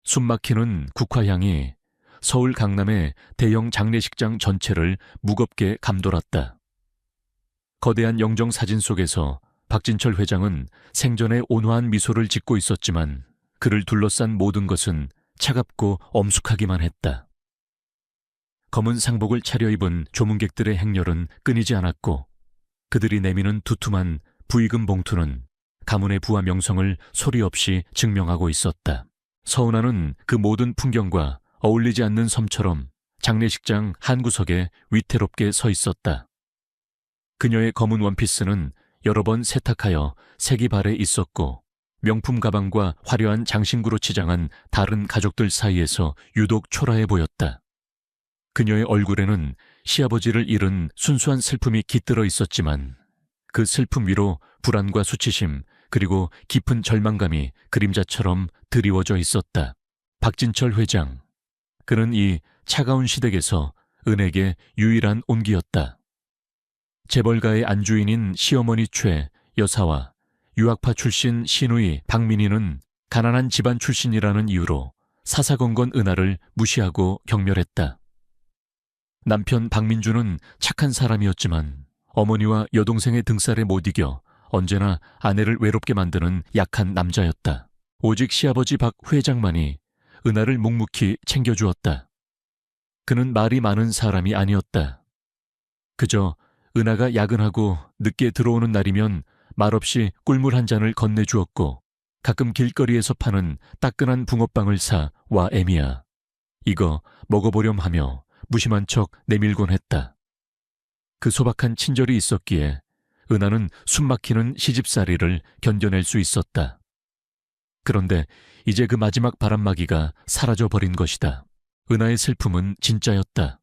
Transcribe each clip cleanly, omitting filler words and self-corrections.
숨막히는 국화향이 서울 강남의 대형 장례식장 전체를 무겁게 감돌았다. 거대한 영정 사진 속에서 박진철 회장은 생전에 온화한 미소를 짓고 있었지만 그를 둘러싼 모든 것은 차갑고 엄숙하기만 했다. 검은 상복을 차려입은 조문객들의 행렬은 끊이지 않았고 그들이 내미는 두툼한 부의금 봉투는 가문의 부와 명성을 소리 없이 증명하고 있었다. 서운하는 그 모든 풍경과 어울리지 않는 섬처럼 장례식장 한 구석에 위태롭게 서 있었다. 그녀의 검은 원피스는 여러 번 세탁하여 색이 발해 있었고 명품 가방과 화려한 장신구로 치장한 다른 가족들 사이에서 유독 초라해 보였다. 그녀의 얼굴에는 시아버지를 잃은 순수한 슬픔이 깃들어 있었지만 그 슬픔 위로 불안과 수치심 그리고 깊은 절망감이 그림자처럼 드리워져 있었다. 박진철 회장. 그는 이 차가운 시댁에서 은에게 유일한 온기였다. 재벌가의 안주인인 시어머니 최 여사와 유학파 출신 시누이 박민희는 가난한 집안 출신이라는 이유로 사사건건 은하를 무시하고 경멸했다. 남편 박민주는 착한 사람이었지만 어머니와 여동생의 등살에 못 이겨 언제나 아내를 외롭게 만드는 약한 남자였다. 오직 시아버지 박 회장만이 은하를 묵묵히 챙겨주었다. 그는 말이 많은 사람이 아니었다. 그저 은하가 야근하고 늦게 들어오는 날이면 말없이 꿀물 한 잔을 건네주었고 가끔 길거리에서 파는 따끈한 붕어빵을 사 와 애미야. 이거 먹어보렴 하며 무심한 척 내밀곤 했다. 그 소박한 친절이 있었기에 은하는 숨막히는 시집살이를 견뎌낼 수 있었다. 그런데 이제 그 마지막 바람막이가 사라져버린 것이다. 은하의 슬픔은 진짜였다.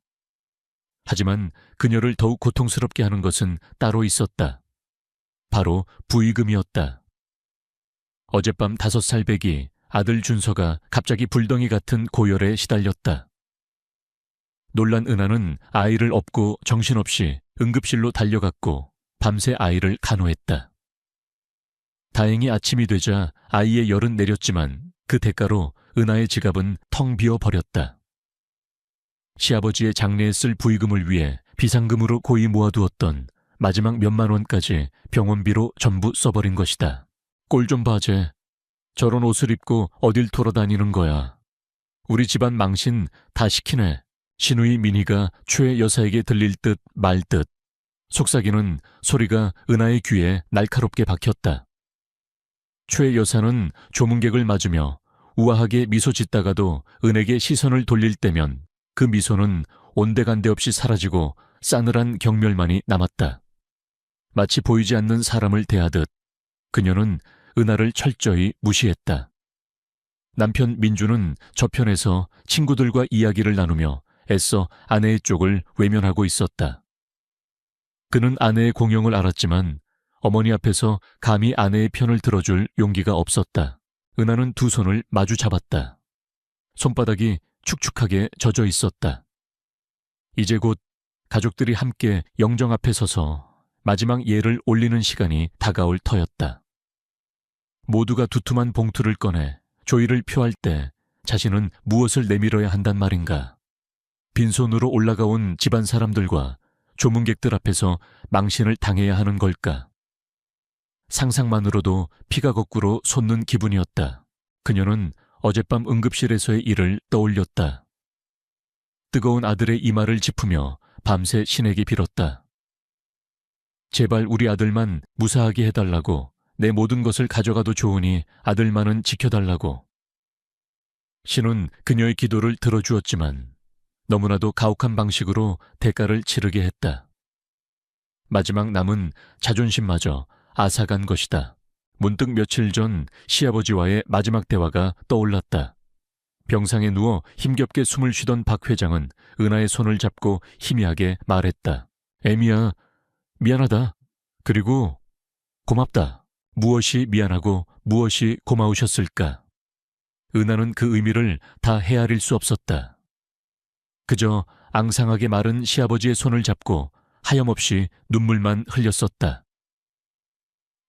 하지만 그녀를 더욱 고통스럽게 하는 것은 따로 있었다. 바로 부의금이었다. 어젯밤 5살 배기 아들 준서가 갑자기 불덩이 같은 고열에 시달렸다. 놀란 은하는 아이를 업고 정신없이 응급실로 달려갔고 밤새 아이를 간호했다. 다행히 아침이 되자 아이의 열은 내렸지만 그 대가로 은하의 지갑은 텅 비어버렸다. 시아버지의 장례에 쓸 부의금을 위해 비상금으로 고이 모아두었던 마지막 몇만 원까지 병원비로 전부 써버린 것이다. 꼴 좀 봐, 쟤. 저런 옷을 입고 어딜 돌아다니는 거야. 우리 집안 망신 다 시키네. 시누이 민희가 최 여사에게 들릴 듯 말 듯. 속삭이는 소리가 은하의 귀에 날카롭게 박혔다. 최 여사는 조문객을 맞으며 우아하게 미소 짓다가도 은에게 시선을 돌릴 때면 그 미소는 온데간데 없이 사라지고 싸늘한 경멸만이 남았다. 마치 보이지 않는 사람을 대하듯 그녀는 은하를 철저히 무시했다. 남편 민주는 저편에서 친구들과 이야기를 나누며 애써 아내의 쪽을 외면하고 있었다. 그는 아내의 공영을 알았지만 어머니 앞에서 감히 아내의 편을 들어줄 용기가 없었다. 은하는 두 손을 마주 잡았다. 손바닥이 축축하게 젖어 있었다. 이제 곧 가족들이 함께 영정 앞에 서서 마지막 예를 올리는 시간이 다가올 터였다. 모두가 두툼한 봉투를 꺼내 조의를 표할 때 자신은 무엇을 내밀어야 한단 말인가. 빈손으로 올라가온 집안 사람들과 조문객들 앞에서 망신을 당해야 하는 걸까. 상상만으로도 피가 거꾸로 솟는 기분이었다. 그녀는 어젯밤 응급실에서의 일을 떠올렸다. 뜨거운 아들의 이마를 짚으며 밤새 신에게 빌었다. 제발 우리 아들만 무사하게 해달라고. 내 모든 것을 가져가도 좋으니 아들만은 지켜달라고. 신은 그녀의 기도를 들어주었지만 너무나도 가혹한 방식으로 대가를 치르게 했다. 마지막 남은 자존심마저 앗아간 것이다. 문득 며칠 전 시아버지와의 마지막 대화가 떠올랐다. 병상에 누워 힘겹게 숨을 쉬던 박 회장은 은하의 손을 잡고 희미하게 말했다. 애미야, 미안하다. 그리고 고맙다. 무엇이 미안하고 무엇이 고마우셨을까? 은하는 그 의미를 다 헤아릴 수 없었다. 그저 앙상하게 마른 시아버지의 손을 잡고 하염없이 눈물만 흘렸었다.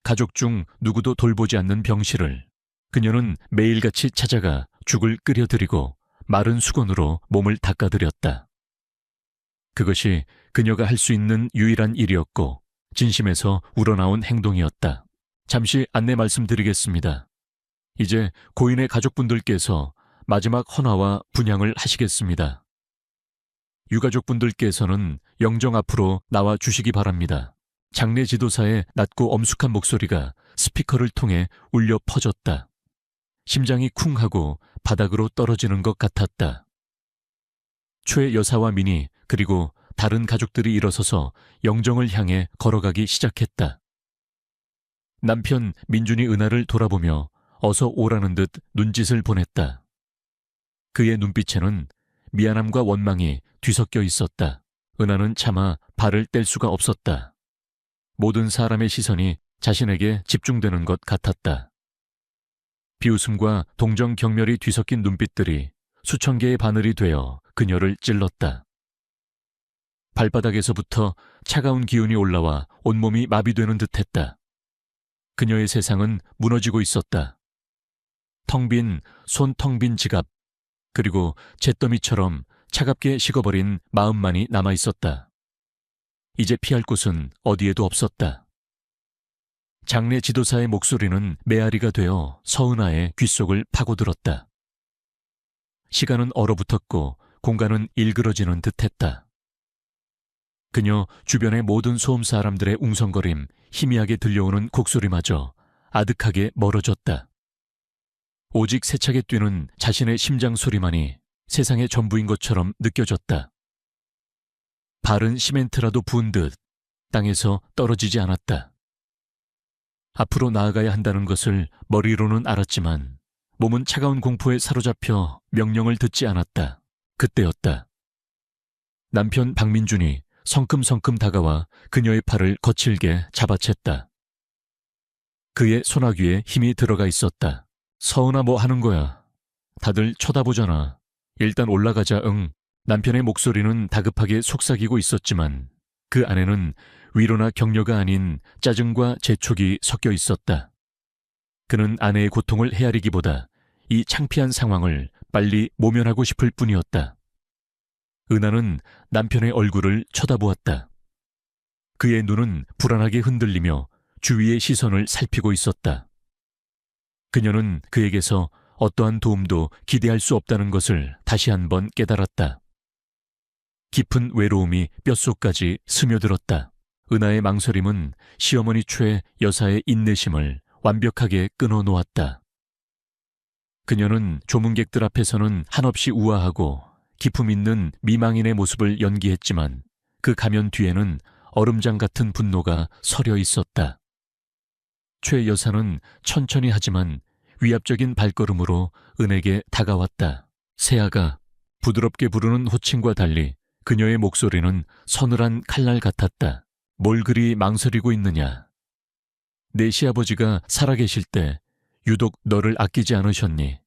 가족 중 누구도 돌보지 않는 병실을 그녀는 매일같이 찾아가 죽을 끓여드리고 마른 수건으로 몸을 닦아드렸다. 그것이 그녀가 할 수 있는 유일한 일이었고 진심에서 우러나온 행동이었다. 잠시 안내 말씀드리겠습니다. 이제 고인의 가족분들께서 마지막 헌화와 분향을 하시겠습니다. 유가족분들께서는 영정 앞으로 나와 주시기 바랍니다. 장례 지도사의 낮고 엄숙한 목소리가 스피커를 통해 울려 퍼졌다. 심장이 쿵 하고 바닥으로 떨어지는 것 같았다. 최 여사와 민희 그리고 다른 가족들이 일어서서 영정을 향해 걸어가기 시작했다. 남편 민준이 은하를 돌아보며 어서 오라는 듯 눈짓을 보냈다. 그의 눈빛에는 미안함과 원망이 뒤섞여 있었다. 은하는 차마 발을 뗄 수가 없었다. 모든 사람의 시선이 자신에게 집중되는 것 같았다. 비웃음과 동정 경멸이 뒤섞인 눈빛들이 수천 개의 바늘이 되어 그녀를 찔렀다. 발바닥에서부터 차가운 기운이 올라와 온몸이 마비되는 듯했다. 그녀의 세상은 무너지고 있었다. 텅 빈 지갑, 그리고 잿더미처럼 차갑게 식어버린 마음만이 남아있었다. 이제 피할 곳은 어디에도 없었다. 장례 지도사의 목소리는 메아리가 되어 서은하의 귓속을 파고들었다. 시간은 얼어붙었고 공간은 일그러지는 듯했다. 그녀 주변의 모든 소음 사람들의 웅성거림, 희미하게 들려오는 곡소리마저 아득하게 멀어졌다. 오직 세차게 뛰는 자신의 심장 소리만이 세상의 전부인 것처럼 느껴졌다. 발은 시멘트라도 부은 듯 땅에서 떨어지지 않았다. 앞으로 나아가야 한다는 것을 머리로는 알았지만 몸은 차가운 공포에 사로잡혀 명령을 듣지 않았다. 그때였다. 남편 박민준이 성큼성큼 다가와 그녀의 팔을 거칠게 잡아챘다. 그의 손아귀에 힘이 들어가 있었다. 서은아, 뭐 하는 거야? 다들 쳐다보잖아. 일단 올라가자. 응. 남편의 목소리는 다급하게 속삭이고 있었지만 그 안에는 위로나 격려가 아닌 짜증과 재촉이 섞여 있었다. 그는 아내의 고통을 헤아리기보다 이 창피한 상황을 빨리 모면하고 싶을 뿐이었다. 은하는 남편의 얼굴을 쳐다보았다. 그의 눈은 불안하게 흔들리며 주위의 시선을 살피고 있었다. 그녀는 그에게서 어떠한 도움도 기대할 수 없다는 것을 다시 한번 깨달았다. 깊은 외로움이 뼛속까지 스며들었다. 은하의 망설임은 시어머니 최 여사의 인내심을 완벽하게 끊어놓았다. 그녀는 조문객들 앞에서는 한없이 우아하고 기품 있는 미망인의 모습을 연기했지만 그 가면 뒤에는 얼음장 같은 분노가 서려 있었다. 최 여사는 천천히 하지만 위압적인 발걸음으로 은에게 다가왔다. 세아가 부드럽게 부르는 호칭과 달리 그녀의 목소리는 서늘한 칼날 같았다. 뭘 그리 망설이고 있느냐? 내 시아버지가 살아계실 때 유독 너를 아끼지 않으셨니?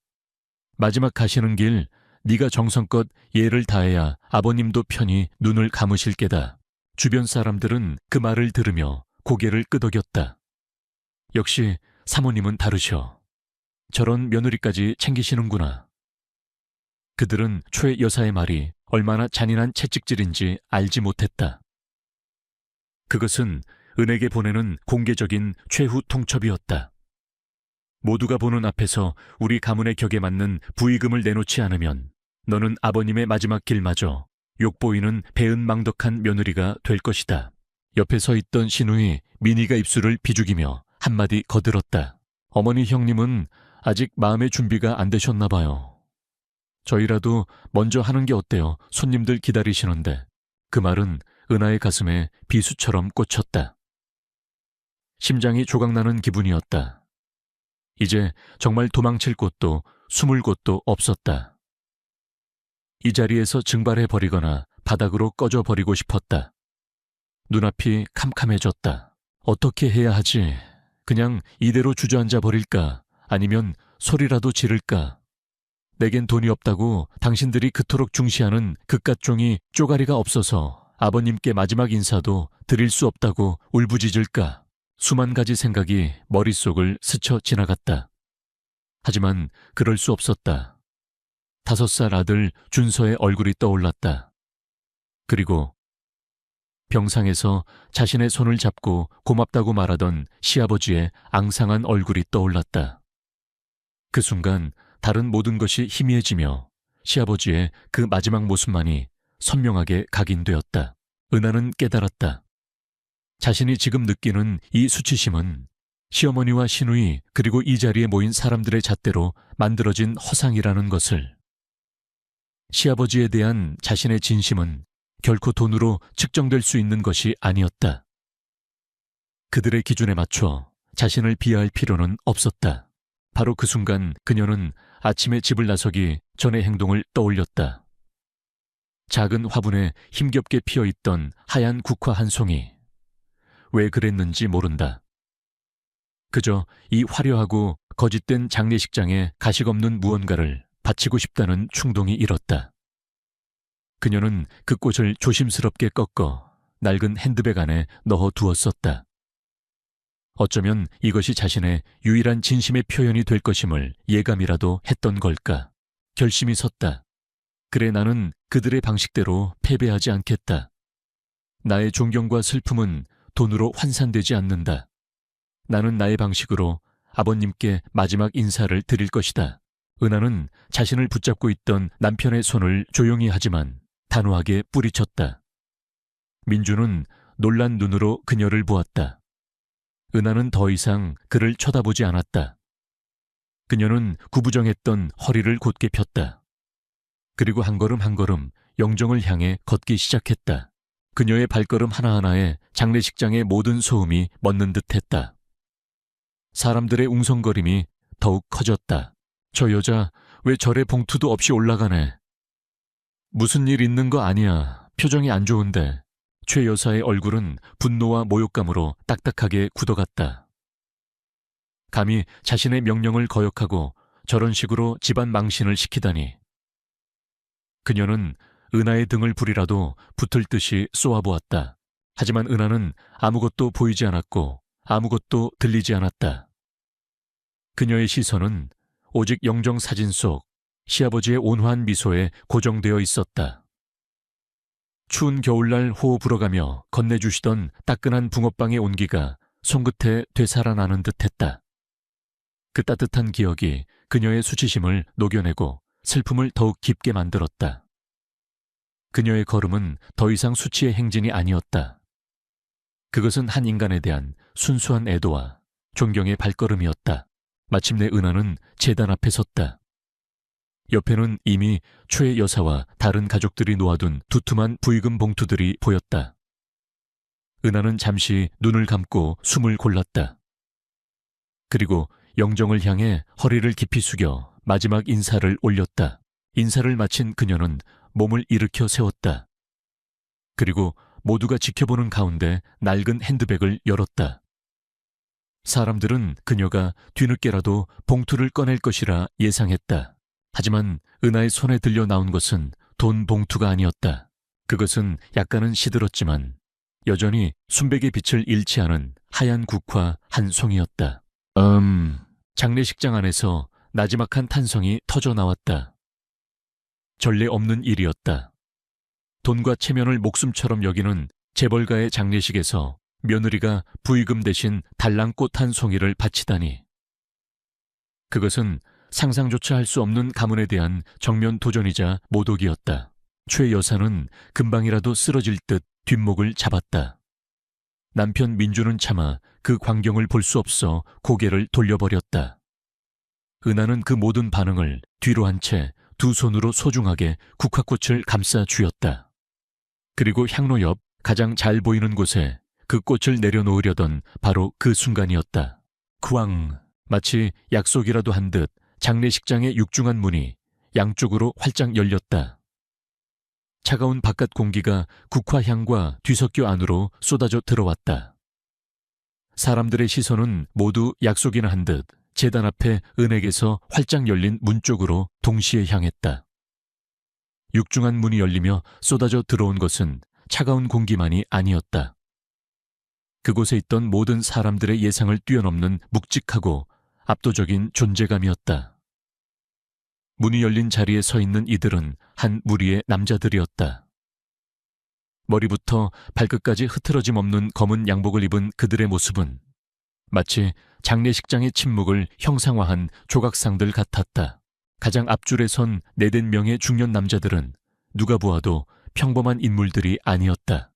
마지막 가시는 길 네가 정성껏 예를 다해야 아버님도 편히 눈을 감으실 게다. 주변 사람들은 그 말을 들으며 고개를 끄덕였다. 역시 사모님은 다르셔. 저런 며느리까지 챙기시는구나. 그들은 최 여사의 말이 얼마나 잔인한 채찍질인지 알지 못했다. 그것은 은에게 보내는 공개적인 최후 통첩이었다. 모두가 보는 앞에서 우리 가문의 격에 맞는 부의금을 내놓지 않으면 너는 아버님의 마지막 길마저 욕보이는 배은망덕한 며느리가 될 것이다. 옆에 서 있던 신우이 민희가 입술을 비죽이며 한마디 거들었다. 어머니, 형님은 아직 마음의 준비가 안 되셨나 봐요. 저희라도 먼저 하는 게 어때요? 손님들 기다리시는데. 그 말은 은하의 가슴에 비수처럼 꽂혔다. 심장이 조각나는 기분이었다. 이제 정말 도망칠 곳도 숨을 곳도 없었다. 이 자리에서 증발해버리거나 바닥으로 꺼져버리고 싶었다. 눈앞이 캄캄해졌다. 어떻게 해야 하지? 그냥 이대로 주저앉아 버릴까? 아니면 소리라도 지를까? 내겐 돈이 없다고 당신들이 그토록 중시하는 그깟종이 쪼가리가 없어서 아버님께 마지막 인사도 드릴 수 없다고 울부짖을까? 수만 가지 생각이 머릿속을 스쳐 지나갔다. 하지만 그럴 수 없었다. 5살 아들 준서의 얼굴이 떠올랐다. 그리고 병상에서 자신의 손을 잡고 고맙다고 말하던 시아버지의 앙상한 얼굴이 떠올랐다. 그 순간 다른 모든 것이 희미해지며 시아버지의 그 마지막 모습만이 선명하게 각인되었다. 은하는 깨달았다. 자신이 지금 느끼는 이 수치심은 시어머니와 시누이 그리고 이 자리에 모인 사람들의 잣대로 만들어진 허상이라는 것을. 시아버지에 대한 자신의 진심은 결코 돈으로 측정될 수 있는 것이 아니었다. 그들의 기준에 맞춰 자신을 비하할 필요는 없었다. 바로 그 순간 그녀는 아침에 집을 나서기 전의 행동을 떠올렸다. 작은 화분에 힘겹게 피어있던 하얀 국화 한 송이. 왜 그랬는지 모른다. 그저 이 화려하고 거짓된 장례식장에 가식 없는 무언가를 바치고 싶다는 충동이 일었다. 그녀는 그 꽃을 조심스럽게 꺾어 낡은 핸드백 안에 넣어 두었었다. 어쩌면 이것이 자신의 유일한 진심의 표현이 될 것임을 예감이라도 했던 걸까. 결심이 섰다. 그래, 나는 그들의 방식대로 패배하지 않겠다. 나의 존경과 슬픔은 돈으로 환산되지 않는다. 나는 나의 방식으로 아버님께 마지막 인사를 드릴 것이다. 은하는 자신을 붙잡고 있던 남편의 손을 조용히 하지만 단호하게 뿌리쳤다. 민주는 놀란 눈으로 그녀를 보았다. 은하는 더 이상 그를 쳐다보지 않았다. 그녀는 구부정했던 허리를 곧게 폈다. 그리고 한 걸음 한 걸음 영정을 향해 걷기 시작했다. 그녀의 발걸음 하나하나에 장례식장의 모든 소음이 멎는 듯했다. 사람들의 웅성거림이 더욱 커졌다. 저 여자 왜 절에 봉투도 없이 올라가네. 무슨 일 있는 거 아니야. 표정이 안 좋은데. 최 여사의 얼굴은 분노와 모욕감으로 딱딱하게 굳어갔다. 감히 자신의 명령을 거역하고 저런 식으로 집안 망신을 시키다니. 그녀는 은하의 등을 불이라도 붙을 듯이 쏘아보았다. 하지만 은하는 아무것도 보이지 않았고 아무것도 들리지 않았다. 그녀의 시선은 오직 영정 사진 속 시아버지의 온화한 미소에 고정되어 있었다. 추운 겨울날 호호 불어가며 건네주시던 따끈한 붕어빵의 온기가 손끝에 되살아나는 듯했다. 그 따뜻한 기억이 그녀의 수치심을 녹여내고 슬픔을 더욱 깊게 만들었다. 그녀의 걸음은 더 이상 수치의 행진이 아니었다. 그것은 한 인간에 대한 순수한 애도와 존경의 발걸음이었다. 마침내 은하는 제단 앞에 섰다. 옆에는 이미 최 여사와 다른 가족들이 놓아둔 두툼한 부의금 봉투들이 보였다. 은하는 잠시 눈을 감고 숨을 골랐다. 그리고 영정을 향해 허리를 깊이 숙여 마지막 인사를 올렸다. 인사를 마친 그녀는 몸을 일으켜 세웠다. 그리고 모두가 지켜보는 가운데 낡은 핸드백을 열었다. 사람들은 그녀가 뒤늦게라도 봉투를 꺼낼 것이라 예상했다. 하지만 은하의 손에 들려 나온 것은 돈 봉투가 아니었다. 그것은 약간은 시들었지만 여전히 순백의 빛을 잃지 않은 하얀 국화 한 송이였다. 장례식장 안에서 나지막한 탄성이 터져 나왔다. 전례 없는 일이었다. 돈과 체면을 목숨처럼 여기는 재벌가의 장례식에서 며느리가 부의금 대신 달랑꽃 한 송이를 바치다니. 그것은 상상조차 할 수 없는 가문에 대한 정면 도전이자 모독이었다. 최 여사는 금방이라도 쓰러질 듯 뒷목을 잡았다. 남편 민주는 차마 그 광경을 볼 수 없어 고개를 돌려버렸다. 은하는 그 모든 반응을 뒤로 한 채 두 손으로 소중하게 국화꽃을 감싸 쥐었다. 그리고 향로 옆 가장 잘 보이는 곳에 그 꽃을 내려놓으려던 바로 그 순간이었다. 쿠앙! 마치 약속이라도 한 듯 장례식장의 육중한 문이 양쪽으로 활짝 열렸다. 차가운 바깥 공기가 국화향과 뒤섞여 안으로 쏟아져 들어왔다. 사람들의 시선은 모두 약속이나 한 듯 제단 앞에 은액에서 활짝 열린 문 쪽으로 동시에 향했다. 육중한 문이 열리며 쏟아져 들어온 것은 차가운 공기만이 아니었다. 그곳에 있던 모든 사람들의 예상을 뛰어넘는 묵직하고 압도적인 존재감이었다. 문이 열린 자리에 서 있는 이들은 한 무리의 남자들이었다. 머리부터 발끝까지 흐트러짐 없는 검은 양복을 입은 그들의 모습은 마치 장례식장의 침묵을 형상화한 조각상들 같았다. 가장 앞줄에 선 4~5명의 중년 남자들은 누가 보아도 평범한 인물들이 아니었다.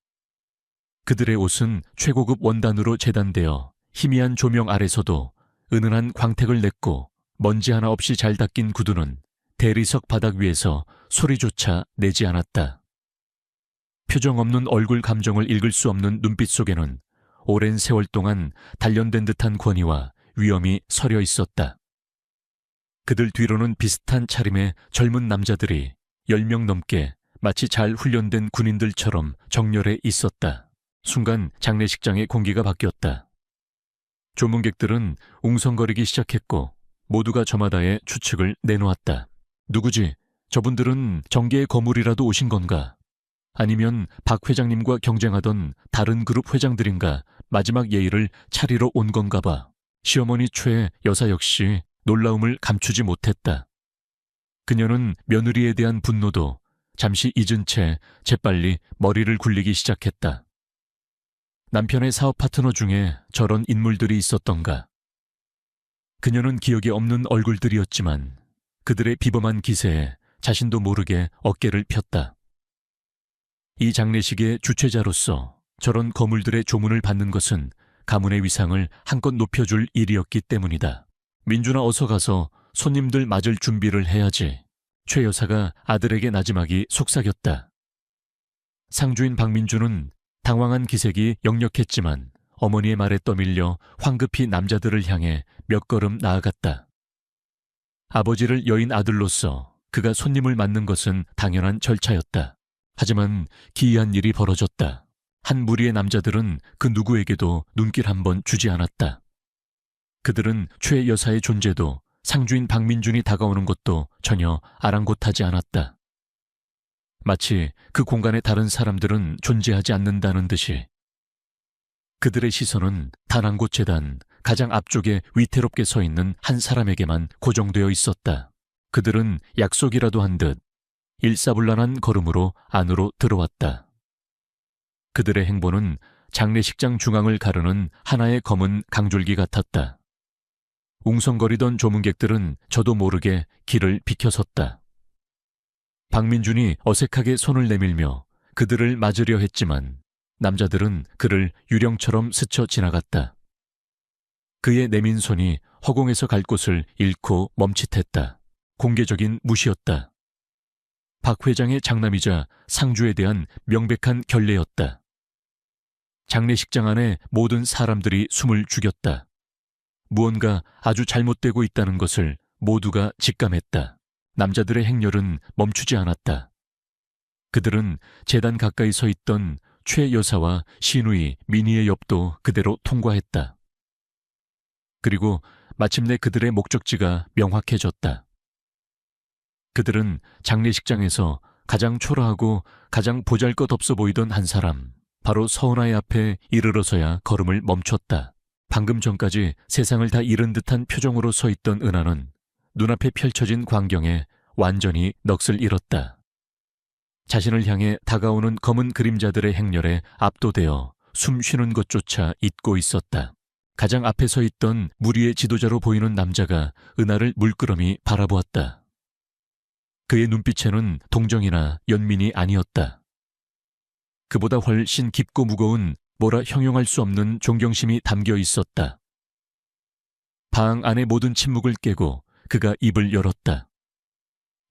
그들의 옷은 최고급 원단으로 재단되어 희미한 조명 아래서도 은은한 광택을 냈고 먼지 하나 없이 잘 닦인 구두는 대리석 바닥 위에서 소리조차 내지 않았다. 표정 없는 얼굴 감정을 읽을 수 없는 눈빛 속에는 오랜 세월 동안 단련된 듯한 권위와 위엄이 서려 있었다. 그들 뒤로는 비슷한 차림의 젊은 남자들이 10명 넘게 마치 잘 훈련된 군인들처럼 정렬해 있었다. 순간 장례식장의 공기가 바뀌었다. 조문객들은 웅성거리기 시작했고 모두가 저마다의 추측을 내놓았다. 누구지? 저분들은 정계의 거물이라도 오신 건가? 아니면 박 회장님과 경쟁하던 다른 그룹 회장들인가 마지막 예의를 차리러 온 건가 봐. 시어머니 최 여사 역시 놀라움을 감추지 못했다. 그녀는 며느리에 대한 분노도 잠시 잊은 채 재빨리 머리를 굴리기 시작했다. 남편의 사업 파트너 중에 저런 인물들이 있었던가. 그녀는 기억이 없는 얼굴들이었지만 그들의 비범한 기세에 자신도 모르게 어깨를 폈다. 이 장례식의 주최자로서 저런 거물들의 조문을 받는 것은 가문의 위상을 한껏 높여줄 일이었기 때문이다. 민준아, 어서 가서 손님들 맞을 준비를 해야지. 최 여사가 아들에게 나지막이 속삭였다. 상주인 박민주는 당황한 기색이 역력했지만 어머니의 말에 떠밀려 황급히 남자들을 향해 몇 걸음 나아갔다. 아버지를 여인 아들로서 그가 손님을 맞는 것은 당연한 절차였다. 하지만 기이한 일이 벌어졌다. 한 무리의 남자들은 그 누구에게도 눈길 한번 주지 않았다. 그들은 최 여사의 존재도 상주인 박민준이 다가오는 것도 전혀 아랑곳하지 않았다. 마치 그 공간에 다른 사람들은 존재하지 않는다는 듯이. 그들의 시선은 단 한 곳 재단 가장 앞쪽에 위태롭게 서 있는 한 사람에게만 고정되어 있었다. 그들은 약속이라도 한 듯 일사불란한 걸음으로 안으로 들어왔다. 그들의 행보는 장례식장 중앙을 가르는 하나의 검은 강줄기 같았다. 웅성거리던 조문객들은 저도 모르게 길을 비켜섰다. 박민준이 어색하게 손을 내밀며 그들을 맞으려 했지만 남자들은 그를 유령처럼 스쳐 지나갔다. 그의 내민 손이 허공에서 갈 곳을 잃고 멈칫했다. 공개적인 무시였다. 박 회장의 장남이자 상주에 대한 명백한 결례였다. 장례식장 안에 모든 사람들이 숨을 죽였다. 무언가 아주 잘못되고 있다는 것을 모두가 직감했다. 남자들의 행렬은 멈추지 않았다. 그들은 재단 가까이 서 있던 최 여사와 시누이 미니의 옆도 그대로 통과했다. 그리고 마침내 그들의 목적지가 명확해졌다. 그들은 장례식장에서 가장 초라하고 가장 보잘것없어 보이던 한 사람, 바로 서은아의 앞에 이르러서야 걸음을 멈췄다. 방금 전까지 세상을 다 잃은 듯한 표정으로 서 있던 은하는 눈앞에 펼쳐진 광경에 완전히 넋을 잃었다. 자신을 향해 다가오는 검은 그림자들의 행렬에 압도되어 숨 쉬는 것조차 잊고 있었다. 가장 앞에 서 있던 무리의 지도자로 보이는 남자가 은하를 물끄러미 바라보았다. 그의 눈빛에는 동정이나 연민이 아니었다. 그보다 훨씬 깊고 무거운 뭐라 형용할 수 없는 존경심이 담겨 있었다. 방 안의 모든 침묵을 깨고 그가 입을 열었다.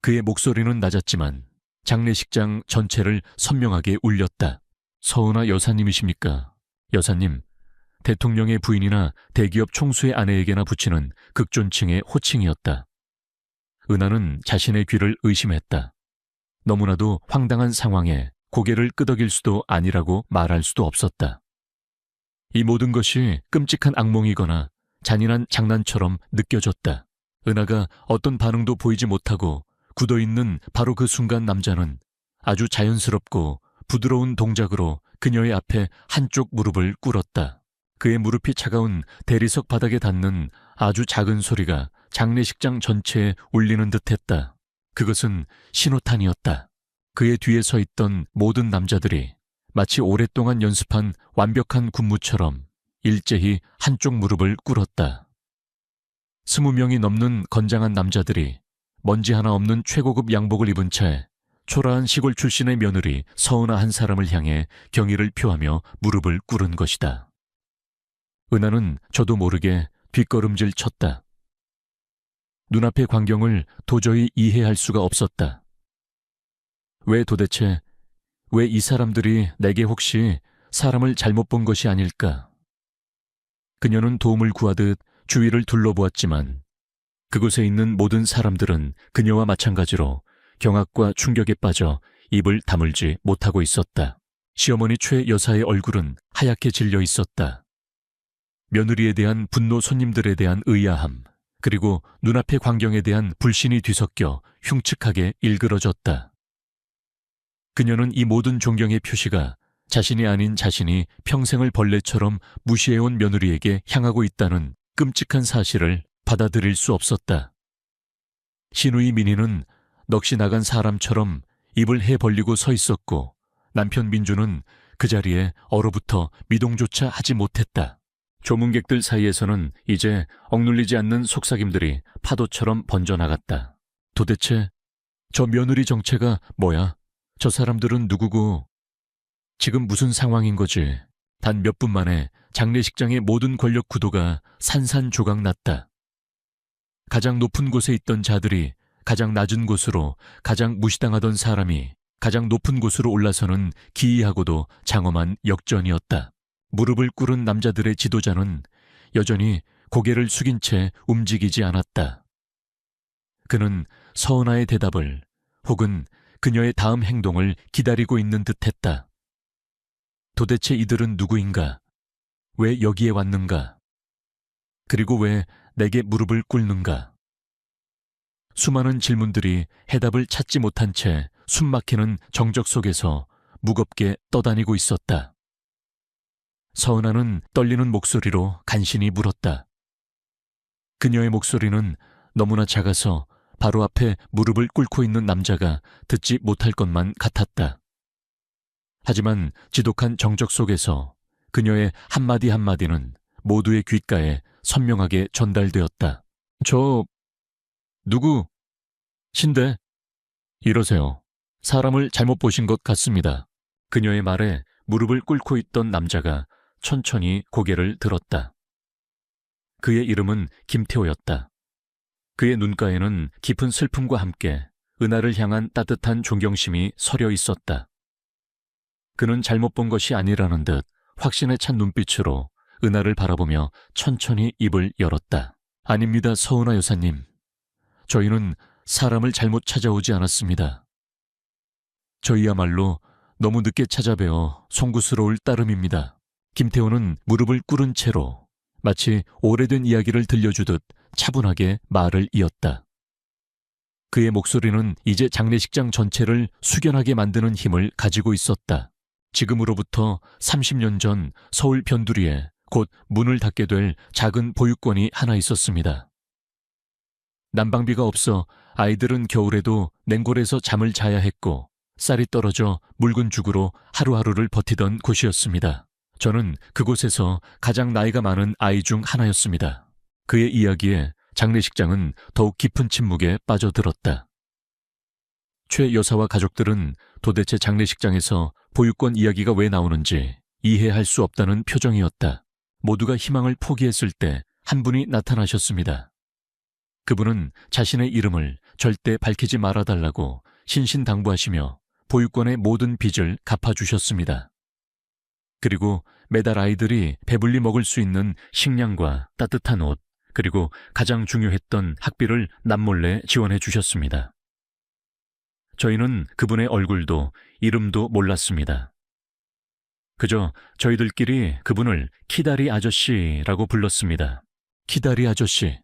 그의 목소리는 낮았지만 장례식장 전체를 선명하게 울렸다. 서은아 여사님이십니까? 여사님, 대통령의 부인이나 대기업 총수의 아내에게나 붙이는 극존칭의 호칭이었다. 은하는 자신의 귀를 의심했다. 너무나도 황당한 상황에 고개를 끄덕일 수도 아니라고 말할 수도 없었다. 이 모든 것이 끔찍한 악몽이거나 잔인한 장난처럼 느껴졌다. 은하가 어떤 반응도 보이지 못하고 굳어있는 바로 그 순간 남자는 아주 자연스럽고 부드러운 동작으로 그녀의 앞에 한쪽 무릎을 꿇었다. 그의 무릎이 차가운 대리석 바닥에 닿는 아주 작은 소리가 장례식장 전체에 울리는 듯했다. 그것은 신호탄이었다. 그의 뒤에 서 있던 모든 남자들이 마치 오랫동안 연습한 완벽한 군무처럼 일제히 한쪽 무릎을 꿇었다. 20명이 넘는 건장한 남자들이 먼지 하나 없는 최고급 양복을 입은 채 초라한 시골 출신의 며느리 서은아 한 사람을 향해 경의를 표하며 무릎을 꿇은 것이다. 은하는 저도 모르게 뒷걸음질 쳤다. 눈앞의 광경을 도저히 이해할 수가 없었다. 왜 이 사람들이 내게 혹시 사람을 잘못 본 것이 아닐까? 그녀는 도움을 구하듯 주위를 둘러보았지만 그곳에 있는 모든 사람들은 그녀와 마찬가지로 경악과 충격에 빠져 입을 다물지 못하고 있었다. 시어머니 최 여사의 얼굴은 하얗게 질려 있었다. 며느리에 대한 분노, 손님들에 대한 의아함, 그리고 눈앞의 광경에 대한 불신이 뒤섞여 흉측하게 일그러졌다. 그녀는 이 모든 존경의 표시가 자신이 아닌 자신이 평생을 벌레처럼 무시해온 며느리에게 향하고 있다는 끔찍한 사실을 받아들일 수 없었다. 시누이 민희는 넋이 나간 사람처럼 입을 해 벌리고 서 있었고 남편 민주는 그 자리에 얼어붙어 미동조차 하지 못했다. 조문객들 사이에서는 이제 억눌리지 않는 속삭임들이 파도처럼 번져나갔다. 도대체 저 며느리 정체가 뭐야? 저 사람들은 누구고? 지금 무슨 상황인 거지? 단 몇 분 만에 장례식장의 모든 권력 구도가 산산조각 났다. 가장 높은 곳에 있던 자들이 가장 낮은 곳으로, 가장 무시당하던 사람이 가장 높은 곳으로 올라서는 기이하고도 장엄한 역전이었다. 무릎을 꿇은 남자들의 지도자는 여전히 고개를 숙인 채 움직이지 않았다. 그는 서은아의 대답을 혹은 그녀의 다음 행동을 기다리고 있는 듯했다. 도대체 이들은 누구인가? 왜 여기에 왔는가? 그리고 왜 내게 무릎을 꿇는가? 수많은 질문들이 해답을 찾지 못한 채 숨막히는 정적 속에서 무겁게 떠다니고 있었다. 서은아는 떨리는 목소리로 간신히 물었다. 그녀의 목소리는 너무나 작아서 바로 앞에 무릎을 꿇고 있는 남자가 듣지 못할 것만 같았다. 하지만 지독한 정적 속에서 그녀의 한마디 한마디는 모두의 귓가에 선명하게 전달되었다. 저... 누구? 신데? 이러세요. 사람을 잘못 보신 것 같습니다. 그녀의 말에 무릎을 꿇고 있던 남자가 천천히 고개를 들었다. 그의 이름은 김태호였다. 그의 눈가에는 깊은 슬픔과 함께 은하를 향한 따뜻한 존경심이 서려 있었다. 그는 잘못 본 것이 아니라는 듯 확신에 찬 눈빛으로 은하를 바라보며 천천히 입을 열었다. 아닙니다, 서은아 여사님. 저희는 사람을 잘못 찾아오지 않았습니다. 저희야말로 너무 늦게 찾아뵈어 송구스러울 따름입니다. 김태호는 무릎을 꿇은 채로 마치 오래된 이야기를 들려주듯 차분하게 말을 이었다. 그의 목소리는 이제 장례식장 전체를 숙연하게 만드는 힘을 가지고 있었다. 지금으로부터 30년 전 서울 변두리에 곧 문을 닫게 될 작은 보육원이 하나 있었습니다. 난방비가 없어 아이들은 겨울에도 냉골에서 잠을 자야 했고 쌀이 떨어져 묽은 죽으로 하루하루를 버티던 곳이었습니다. 저는 그곳에서 가장 나이가 많은 아이 중 하나였습니다. 그의 이야기에 장례식장은 더욱 깊은 침묵에 빠져들었다. 최 여사와 가족들은 도대체 장례식장에서 보육원 이야기가 왜 나오는지 이해할 수 없다는 표정이었다. 모두가 희망을 포기했을 때 한 분이 나타나셨습니다. 그분은 자신의 이름을 절대 밝히지 말아달라고 신신당부하시며 보육원의 모든 빚을 갚아주셨습니다. 그리고 매달 아이들이 배불리 먹을 수 있는 식량과 따뜻한 옷, 그리고 가장 중요했던 학비를 남몰래 지원해 주셨습니다. 저희는 그분의 얼굴도 이름도 몰랐습니다. 그저 저희들끼리 그분을 키다리 아저씨라고 불렀습니다. 키다리 아저씨.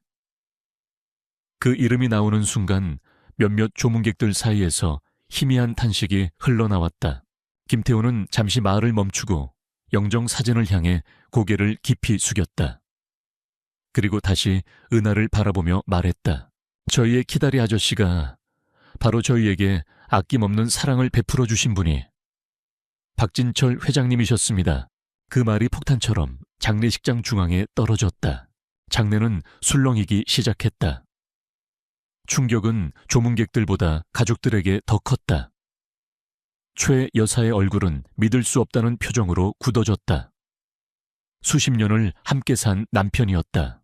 그 이름이 나오는 순간 몇몇 조문객들 사이에서 희미한 탄식이 흘러나왔다. 김태호는 잠시 말을 멈추고 영정 사진을 향해 고개를 깊이 숙였다. 그리고 다시 은하를 바라보며 말했다. 저희의 키다리 아저씨가 바로 저희에게 아낌없는 사랑을 베풀어 주신 분이 박진철 회장님이셨습니다. 그 말이 폭탄처럼 장례식장 중앙에 떨어졌다. 장례는 술렁이기 시작했다. 충격은 조문객들보다 가족들에게 더 컸다. 최 여사의 얼굴은 믿을 수 없다는 표정으로 굳어졌다. 수십 년을 함께 산 남편이었다.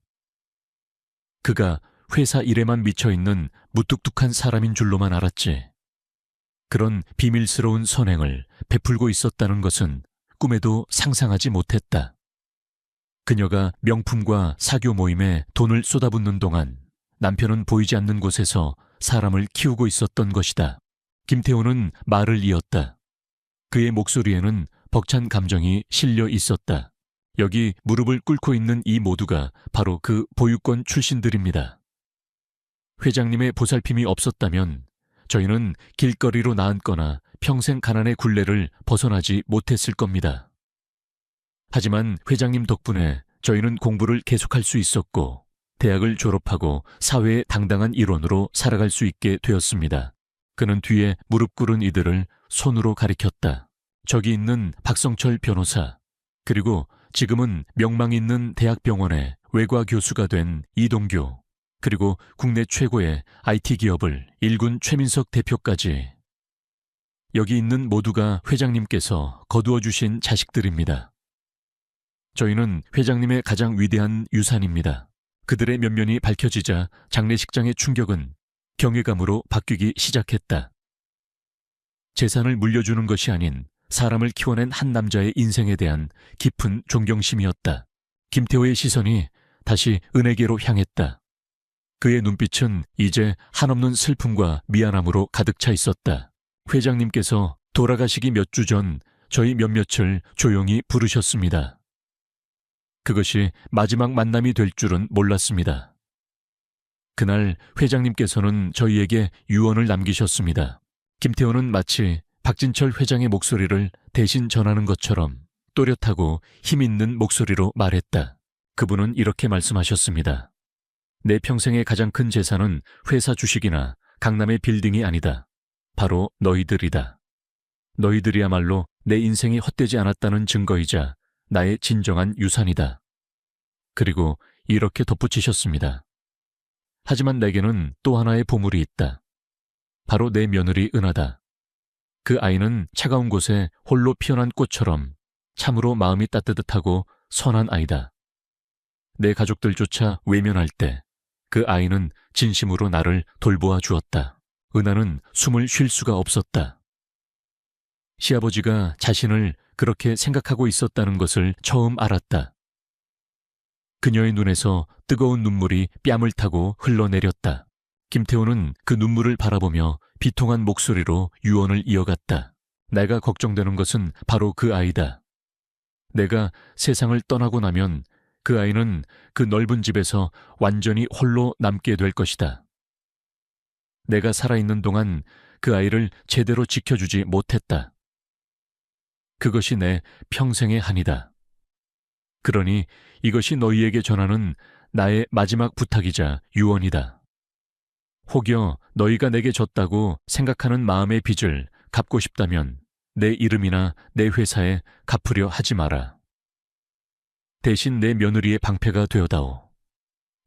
그가 회사 일에만 미쳐있는 무뚝뚝한 사람인 줄로만 알았지. 그런 비밀스러운 선행을 베풀고 있었다는 것은 꿈에도 상상하지 못했다. 그녀가 명품과 사교 모임에 돈을 쏟아붓는 동안 남편은 보이지 않는 곳에서 사람을 키우고 있었던 것이다. 김태호는 말을 이었다. 그의 목소리에는 벅찬 감정이 실려 있었다. 여기 무릎을 꿇고 있는 이 모두가 바로 그 보육권 출신들입니다. 회장님의 보살핌이 없었다면 저희는 길거리로 나앉거나 평생 가난의 굴레를 벗어나지 못했을 겁니다. 하지만 회장님 덕분에 저희는 공부를 계속할 수 있었고 대학을 졸업하고 사회의 당당한 일원으로 살아갈 수 있게 되었습니다. 그는 뒤에 무릎 꿇은 이들을 손으로 가리켰다. 저기 있는 박성철 변호사, 그리고 지금은 명망 있는 대학병원의 외과 교수가 된 이동규, 그리고 국내 최고의 IT 기업을 일군 최민석 대표까지. 여기 있는 모두가 회장님께서 거두어 주신 자식들입니다. 저희는 회장님의 가장 위대한 유산입니다. 그들의 면면이 밝혀지자 장례식장의 충격은 경외감으로 바뀌기 시작했다. 재산을 물려주는 것이 아닌 사람을 키워낸 한 남자의 인생에 대한 깊은 존경심이었다. 김태호의 시선이 다시 은혜계로 향했다. 그의 눈빛은 이제 한없는 슬픔과 미안함으로 가득 차 있었다. 회장님께서 돌아가시기 몇 주 전 저희 몇몇을 조용히 부르셨습니다. 그것이 마지막 만남이 될 줄은 몰랐습니다. 그날 회장님께서는 저희에게 유언을 남기셨습니다. 김태호는 마치 박진철 회장의 목소리를 대신 전하는 것처럼 또렷하고 힘있는 목소리로 말했다. 그분은 이렇게 말씀하셨습니다. 내 평생의 가장 큰 재산은 회사 주식이나 강남의 빌딩이 아니다. 바로 너희들이다. 너희들이야말로 내 인생이 헛되지 않았다는 증거이자 나의 진정한 유산이다. 그리고 이렇게 덧붙이셨습니다. 하지만 내게는 또 하나의 보물이 있다. 바로 내 며느리 은하다. 그 아이는 차가운 곳에 홀로 피어난 꽃처럼 참으로 마음이 따뜻하고 선한 아이다. 내 가족들조차 외면할 때 그 아이는 진심으로 나를 돌보아 주었다. 은하는 숨을 쉴 수가 없었다. 시아버지가 자신을 그렇게 생각하고 있었다는 것을 처음 알았다. 그녀의 눈에서 뜨거운 눈물이 뺨을 타고 흘러내렸다. 김태호는 그 눈물을 바라보며 비통한 목소리로 유언을 이어갔다. 내가 걱정되는 것은 바로 그 아이다. 내가 세상을 떠나고 나면 그 아이는 그 넓은 집에서 완전히 홀로 남게 될 것이다. 내가 살아있는 동안 그 아이를 제대로 지켜주지 못했다. 그것이 내 평생의 한이다. 그러니 이것이 너희에게 전하는 나의 마지막 부탁이자 유언이다. 혹여 너희가 내게 졌다고 생각하는 마음의 빚을 갚고 싶다면 내 이름이나 내 회사에 갚으려 하지 마라. 대신 내 며느리의 방패가 되어다오.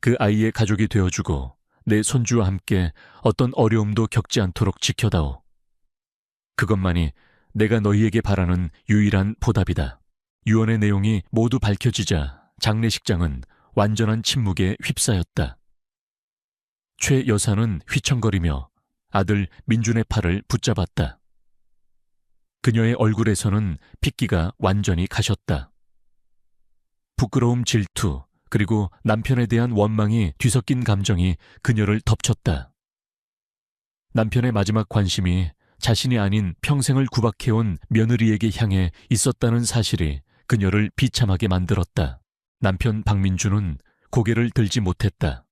그 아이의 가족이 되어주고 내 손주와 함께 어떤 어려움도 겪지 않도록 지켜다오. 그것만이 내가 너희에게 바라는 유일한 보답이다. 유언의 내용이 모두 밝혀지자 장례식장은 완전한 침묵에 휩싸였다. 최 여사는 휘청거리며 아들 민준의 팔을 붙잡았다. 그녀의 얼굴에서는 핏기가 완전히 가셨다. 부끄러움, 질투, 그리고 남편에 대한 원망이 뒤섞인 감정이 그녀를 덮쳤다. 남편의 마지막 관심이 자신이 아닌 평생을 구박해온 며느리에게 향해 있었다는 사실이 그녀를 비참하게 만들었다. 남편 박민주는 고개를 들지 못했다.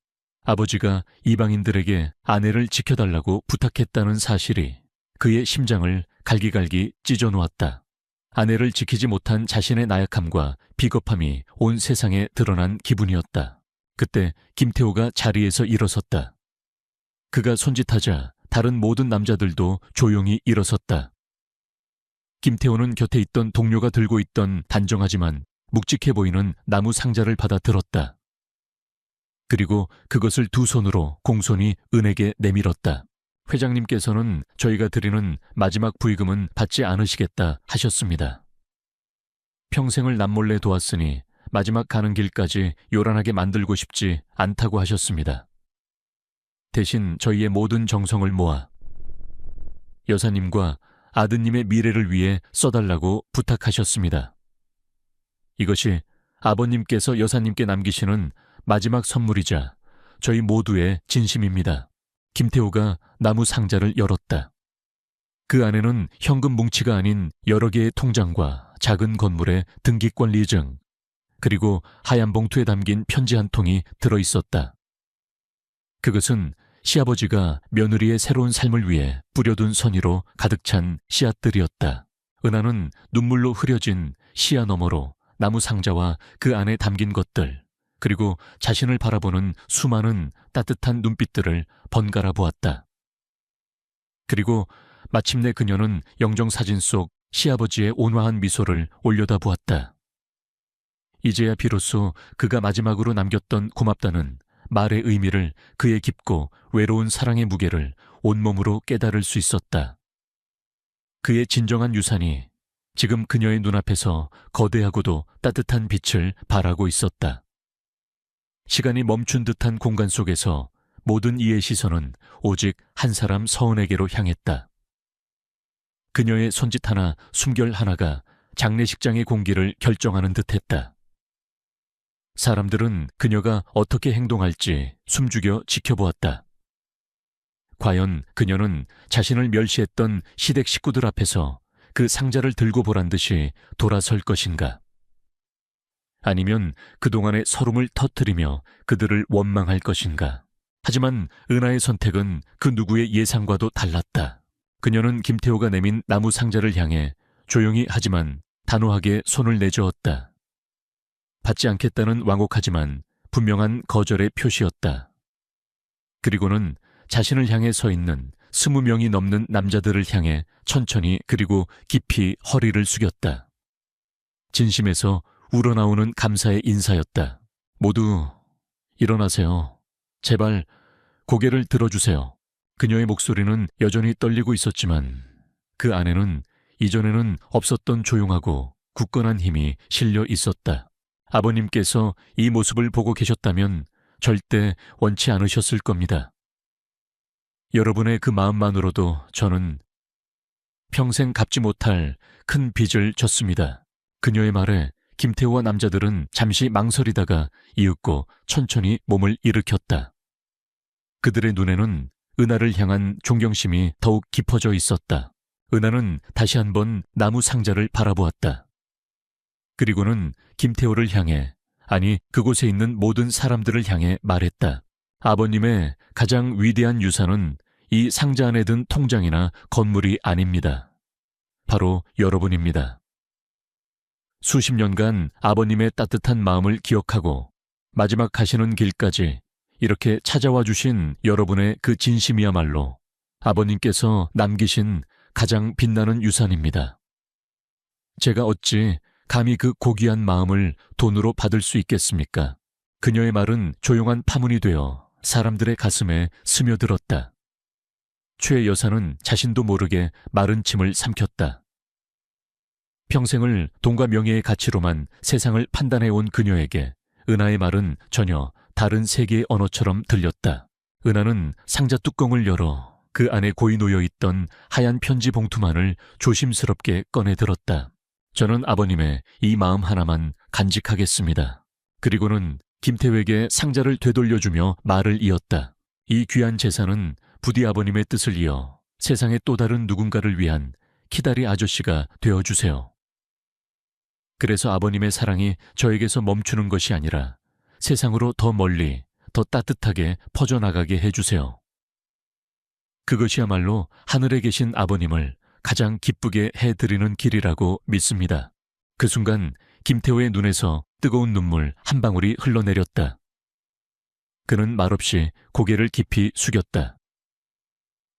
아버지가 이방인들에게 아내를 지켜달라고 부탁했다는 사실이 그의 심장을 갈기갈기 찢어놓았다. 아내를 지키지 못한 자신의 나약함과 비겁함이 온 세상에 드러난 기분이었다. 그때 김태호가 자리에서 일어섰다. 그가 손짓하자 다른 모든 남자들도 조용히 일어섰다. 김태호는 곁에 있던 동료가 들고 있던 단정하지만 묵직해 보이는 나무 상자를 받아 들었다. 그리고 그것을 두 손으로 공손히 은에게 내밀었다. 회장님께서는 저희가 드리는 마지막 부의금은 받지 않으시겠다 하셨습니다. 평생을 남몰래 도왔으니 마지막 가는 길까지 요란하게 만들고 싶지 않다고 하셨습니다. 대신 저희의 모든 정성을 모아 여사님과 아드님의 미래를 위해 써달라고 부탁하셨습니다. 이것이 아버님께서 여사님께 남기시는 마지막 선물이자 저희 모두의 진심입니다. 김태호가 나무 상자를 열었다. 그 안에는 현금 뭉치가 아닌 여러 개의 통장과 작은 건물의 등기권 리증, 그리고 하얀 봉투에 담긴 편지 한 통이 들어있었다. 그것은 시아버지가 며느리의 새로운 삶을 위해 뿌려둔 선의로 가득 찬 씨앗들이었다. 은하는 눈물로 흐려진 시야 너머로 나무 상자와 그 안에 담긴 것들, 그리고 자신을 바라보는 수많은 따뜻한 눈빛들을 번갈아 보았다. 그리고 마침내 그녀는 영정사진 속 시아버지의 온화한 미소를 올려다 보았다. 이제야 비로소 그가 마지막으로 남겼던 고맙다는 말의 의미를, 그의 깊고 외로운 사랑의 무게를 온몸으로 깨달을 수 있었다. 그의 진정한 유산이 지금 그녀의 눈앞에서 거대하고도 따뜻한 빛을 발하고 있었다. 시간이 멈춘 듯한 공간 속에서 모든 이의 시선은 오직 한 사람 서은에게로 향했다. 그녀의 손짓 하나, 숨결 하나가 장례식장의 공기를 결정하는 듯했다. 사람들은 그녀가 어떻게 행동할지 숨죽여 지켜보았다. 과연 그녀는 자신을 멸시했던 시댁 식구들 앞에서 그 상자를 들고 보란 듯이 돌아설 것인가? 아니면 그동안의 서름을 터뜨리며 그들을 원망할 것인가? 하지만 은하의 선택은 그 누구의 예상과도 달랐다. 그녀는 김태호가 내민 나무 상자를 향해 조용히 하지만 단호하게 손을 내저었다. 받지 않겠다는 완곡하지만 분명한 거절의 표시였다. 그리고는 자신을 향해 서 있는 20명이 넘는 남자들을 향해 천천히 그리고 깊이 허리를 숙였다. 진심에서 우러나오는 감사의 인사였다. 모두 일어나세요. 제발 고개를 들어주세요. 그녀의 목소리는 여전히 떨리고 있었지만 그 안에는 이전에는 없었던 조용하고 굳건한 힘이 실려 있었다. 아버님께서 이 모습을 보고 계셨다면 절대 원치 않으셨을 겁니다. 여러분의 그 마음만으로도 저는 평생 갚지 못할 큰 빚을 졌습니다. 그녀의 말에 김태호와 남자들은 잠시 망설이다가 이윽고 천천히 몸을 일으켰다. 그들의 눈에는 은하를 향한 존경심이 더욱 깊어져 있었다. 은하는 다시 한번 나무 상자를 바라보았다. 그리고는 김태호를 향해, 아니 그곳에 있는 모든 사람들을 향해 말했다. 아버님의 가장 위대한 유산은 이 상자 안에 든 통장이나 건물이 아닙니다. 바로 여러분입니다. 수십 년간 아버님의 따뜻한 마음을 기억하고 마지막 가시는 길까지 이렇게 찾아와 주신 여러분의 그 진심이야말로 아버님께서 남기신 가장 빛나는 유산입니다. 제가 어찌 감히 그 고귀한 마음을 돈으로 받을 수 있겠습니까? 그녀의 말은 조용한 파문이 되어 사람들의 가슴에 스며들었다. 최 여사는 자신도 모르게 마른 침을 삼켰다. 평생을 돈과 명예의 가치로만 세상을 판단해온 그녀에게 은하의 말은 전혀 다른 세계의 언어처럼 들렸다. 은하는 상자 뚜껑을 열어 그 안에 고이 놓여있던 하얀 편지 봉투만을 조심스럽게 꺼내 들었다. 저는 아버님의 이 마음 하나만 간직하겠습니다. 그리고는 김태호에게 상자를 되돌려주며 말을 이었다. 이 귀한 재산은 부디 아버님의 뜻을 이어 세상의 또 다른 누군가를 위한 키다리 아저씨가 되어주세요. 그래서 아버님의 사랑이 저에게서 멈추는 것이 아니라 세상으로 더 멀리, 더 따뜻하게 퍼져나가게 해주세요. 그것이야말로 하늘에 계신 아버님을 가장 기쁘게 해드리는 길이라고 믿습니다. 그 순간 김태호의 눈에서 뜨거운 눈물 한 방울이 흘러내렸다. 그는 말없이 고개를 깊이 숙였다.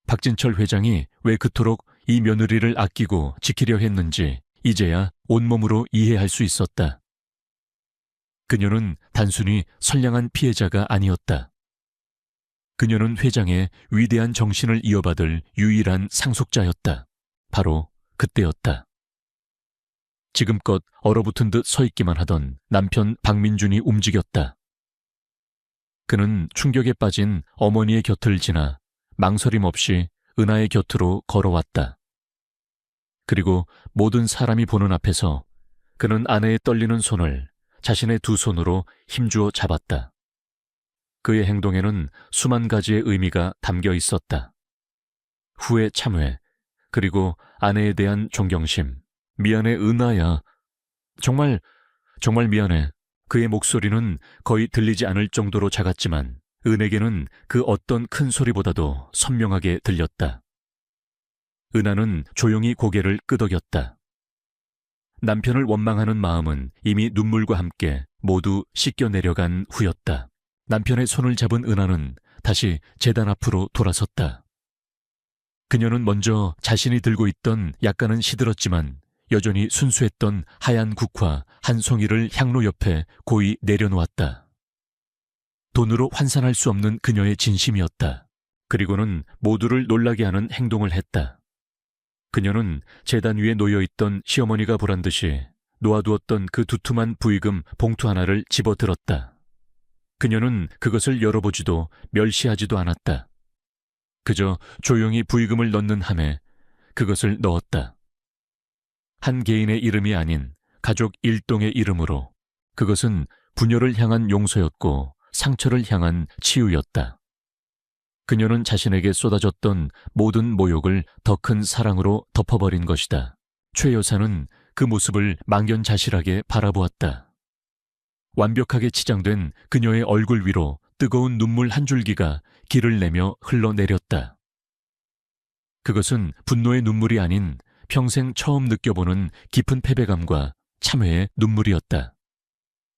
박진철 회장이 왜 그토록 이 며느리를 아끼고 지키려 했는지 이제야 온몸으로 이해할 수 있었다. 그녀는 단순히 선량한 피해자가 아니었다. 그녀는 회장의 위대한 정신을 이어받을 유일한 상속자였다. 바로 그때였다. 지금껏 얼어붙은 듯 서 있기만 하던 남편 박민준이 움직였다. 그는 충격에 빠진 어머니의 곁을 지나 망설임 없이 은하의 곁으로 걸어왔다. 그리고 모든 사람이 보는 앞에서 그는 아내의 떨리는 손을 자신의 두 손으로 힘주어 잡았다. 그의 행동에는 수만 가지의 의미가 담겨 있었다. 후회 참회, 그리고 아내에 대한 존경심. 미안해, 은하야. 정말 미안해. 그의 목소리는 거의 들리지 않을 정도로 작았지만 은에게는 그 어떤 큰 소리보다도 선명하게 들렸다. 은하는 조용히 고개를 끄덕였다. 남편을 원망하는 마음은 이미 눈물과 함께 모두 씻겨 내려간 후였다. 남편의 손을 잡은 은하는 다시 제단 앞으로 돌아섰다. 그녀는 먼저 자신이 들고 있던 약간은 시들었지만 여전히 순수했던 하얀 국화 한 송이를 향로 옆에 고이 내려놓았다. 돈으로 환산할 수 없는 그녀의 진심이었다. 그리고는 모두를 놀라게 하는 행동을 했다. 그녀는 제단 위에 놓여있던 시어머니가 보란 듯이 놓아두었던 그 두툼한 부의금 봉투 하나를 집어들었다. 그녀는 그것을 열어보지도 멸시하지도 않았다. 그저 조용히 부의금을 넣는 함에 그것을 넣었다. 한 개인의 이름이 아닌 가족 일동의 이름으로. 그것은 부녀를 향한 용서였고 상처를 향한 치유였다. 그녀는 자신에게 쏟아졌던 모든 모욕을 더 큰 사랑으로 덮어버린 것이다. 최 여사는 그 모습을 망연자실하게 바라보았다. 완벽하게 치장된 그녀의 얼굴 위로 뜨거운 눈물 한 줄기가 길을 내며 흘러내렸다. 그것은 분노의 눈물이 아닌 평생 처음 느껴보는 깊은 패배감과 참회의 눈물이었다.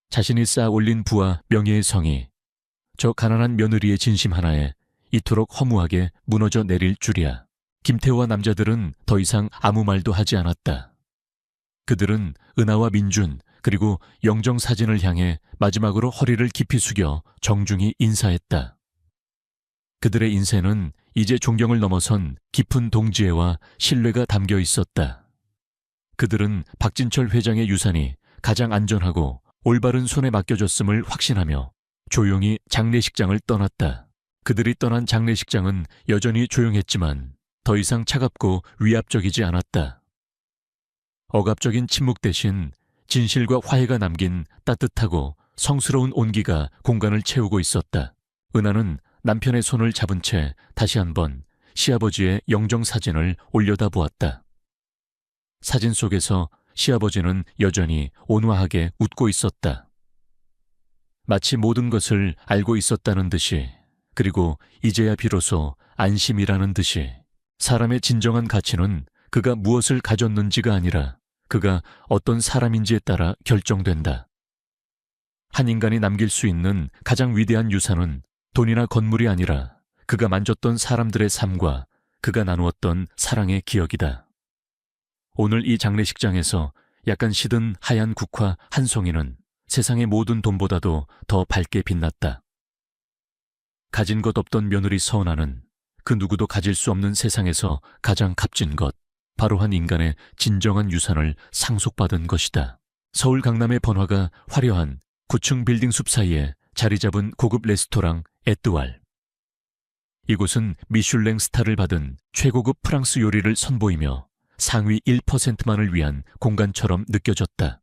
자신이 쌓아 올린 부와 명예의 성이 저 가난한 며느리의 진심 하나에 이토록 허무하게 무너져 내릴 줄이야. 김태호와 남자들은 더 이상 아무 말도 하지 않았다. 그들은 은하와 민준 그리고 영정 사진을 향해 마지막으로 허리를 깊이 숙여 정중히 인사했다. 그들의 인사는 이제 존경을 넘어선 깊은 동지애와 신뢰가 담겨 있었다. 그들은 박진철 회장의 유산이 가장 안전하고 올바른 손에 맡겨졌음을 확신하며 조용히 장례식장을 떠났다. 그들이 떠난 장례식장은 여전히 조용했지만 더 이상 차갑고 위압적이지 않았다. 억압적인 침묵 대신 진실과 화해가 남긴 따뜻하고 성스러운 온기가 공간을 채우고 있었다. 은하는 남편의 손을 잡은 채 다시 한번 시아버지의 영정 사진을 올려다보았다. 사진 속에서 시아버지는 여전히 온화하게 웃고 있었다. 마치 모든 것을 알고 있었다는 듯이, 그리고 이제야 비로소 안심이라는 듯이. 사람의 진정한 가치는 그가 무엇을 가졌는지가 아니라 그가 어떤 사람인지에 따라 결정된다. 한 인간이 남길 수 있는 가장 위대한 유산은 돈이나 건물이 아니라 그가 만졌던 사람들의 삶과 그가 나누었던 사랑의 기억이다. 오늘 이 장례식장에서 약간 시든 하얀 국화 한 송이는 세상의 모든 돈보다도 더 밝게 빛났다. 가진 것 없던 며느리 서은아는 그 누구도 가질 수 없는 세상에서 가장 값진 것, 바로 한 인간의 진정한 유산을 상속받은 것이다. 서울 강남의 번화가 화려한 9층 빌딩 숲 사이에 자리 잡은 고급 레스토랑 에뚜알. 이곳은 미슐랭 스타를 받은 최고급 프랑스 요리를 선보이며 상위 1%만을 위한 공간처럼 느껴졌다.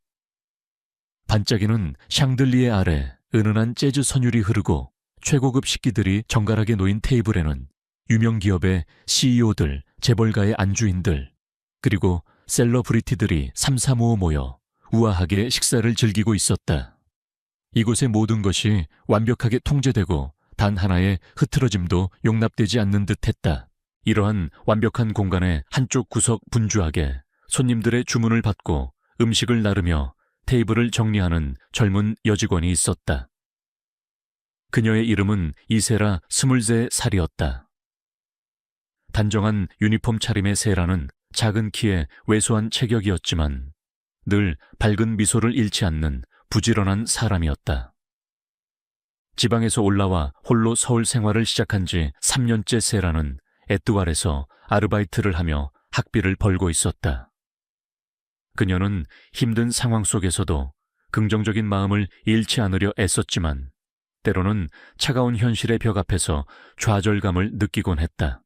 반짝이는 샹들리에 아래 은은한 재즈 선율이 흐르고 최고급 식기들이 정갈하게 놓인 테이블에는 유명 기업의 CEO들, 재벌가의 안주인들, 그리고 셀러브리티들이 삼삼오오 모여 우아하게 식사를 즐기고 있었다. 이곳의 모든 것이 완벽하게 통제되고 단 하나의 흐트러짐도 용납되지 않는 듯했다. 이러한 완벽한 공간의 한쪽 구석 분주하게 손님들의 주문을 받고 음식을 나르며 테이블을 정리하는 젊은 여직원이 있었다. 그녀의 이름은 이세라 23살이었다. 단정한 유니폼 차림의 세라는 작은 키에 왜소한 체격이었지만 늘 밝은 미소를 잃지 않는 부지런한 사람이었다. 지방에서 올라와 홀로 서울 생활을 시작한 지 3년째 세라는 에뚜알에서 아르바이트를 하며 학비를 벌고 있었다. 그녀는 힘든 상황 속에서도 긍정적인 마음을 잃지 않으려 애썼지만 때로는 차가운 현실의 벽 앞에서 좌절감을 느끼곤 했다.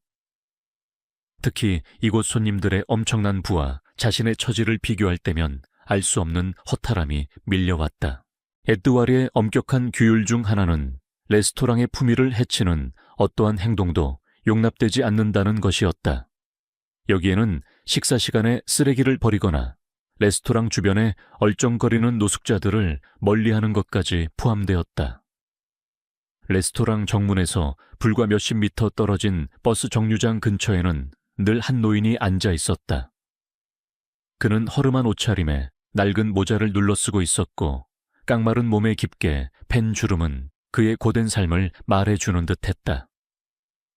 특히 이곳 손님들의 엄청난 부와 자신의 처지를 비교할 때면 알 수 없는 허탈함이 밀려왔다. 에뚜알의 엄격한 규율 중 하나는 레스토랑의 품위를 해치는 어떠한 행동도 용납되지 않는다는 것이었다. 여기에는 식사 시간에 쓰레기를 버리거나 레스토랑 주변에 얼쩡거리는 노숙자들을 멀리하는 것까지 포함되었다. 레스토랑 정문에서 불과 몇십 미터 떨어진 버스 정류장 근처에는 늘 한 노인이 앉아 있었다. 그는 허름한 옷차림에 낡은 모자를 눌러쓰고 있었고 깡마른 몸에 깊게 팬 주름은 그의 고된 삶을 말해주는 듯했다.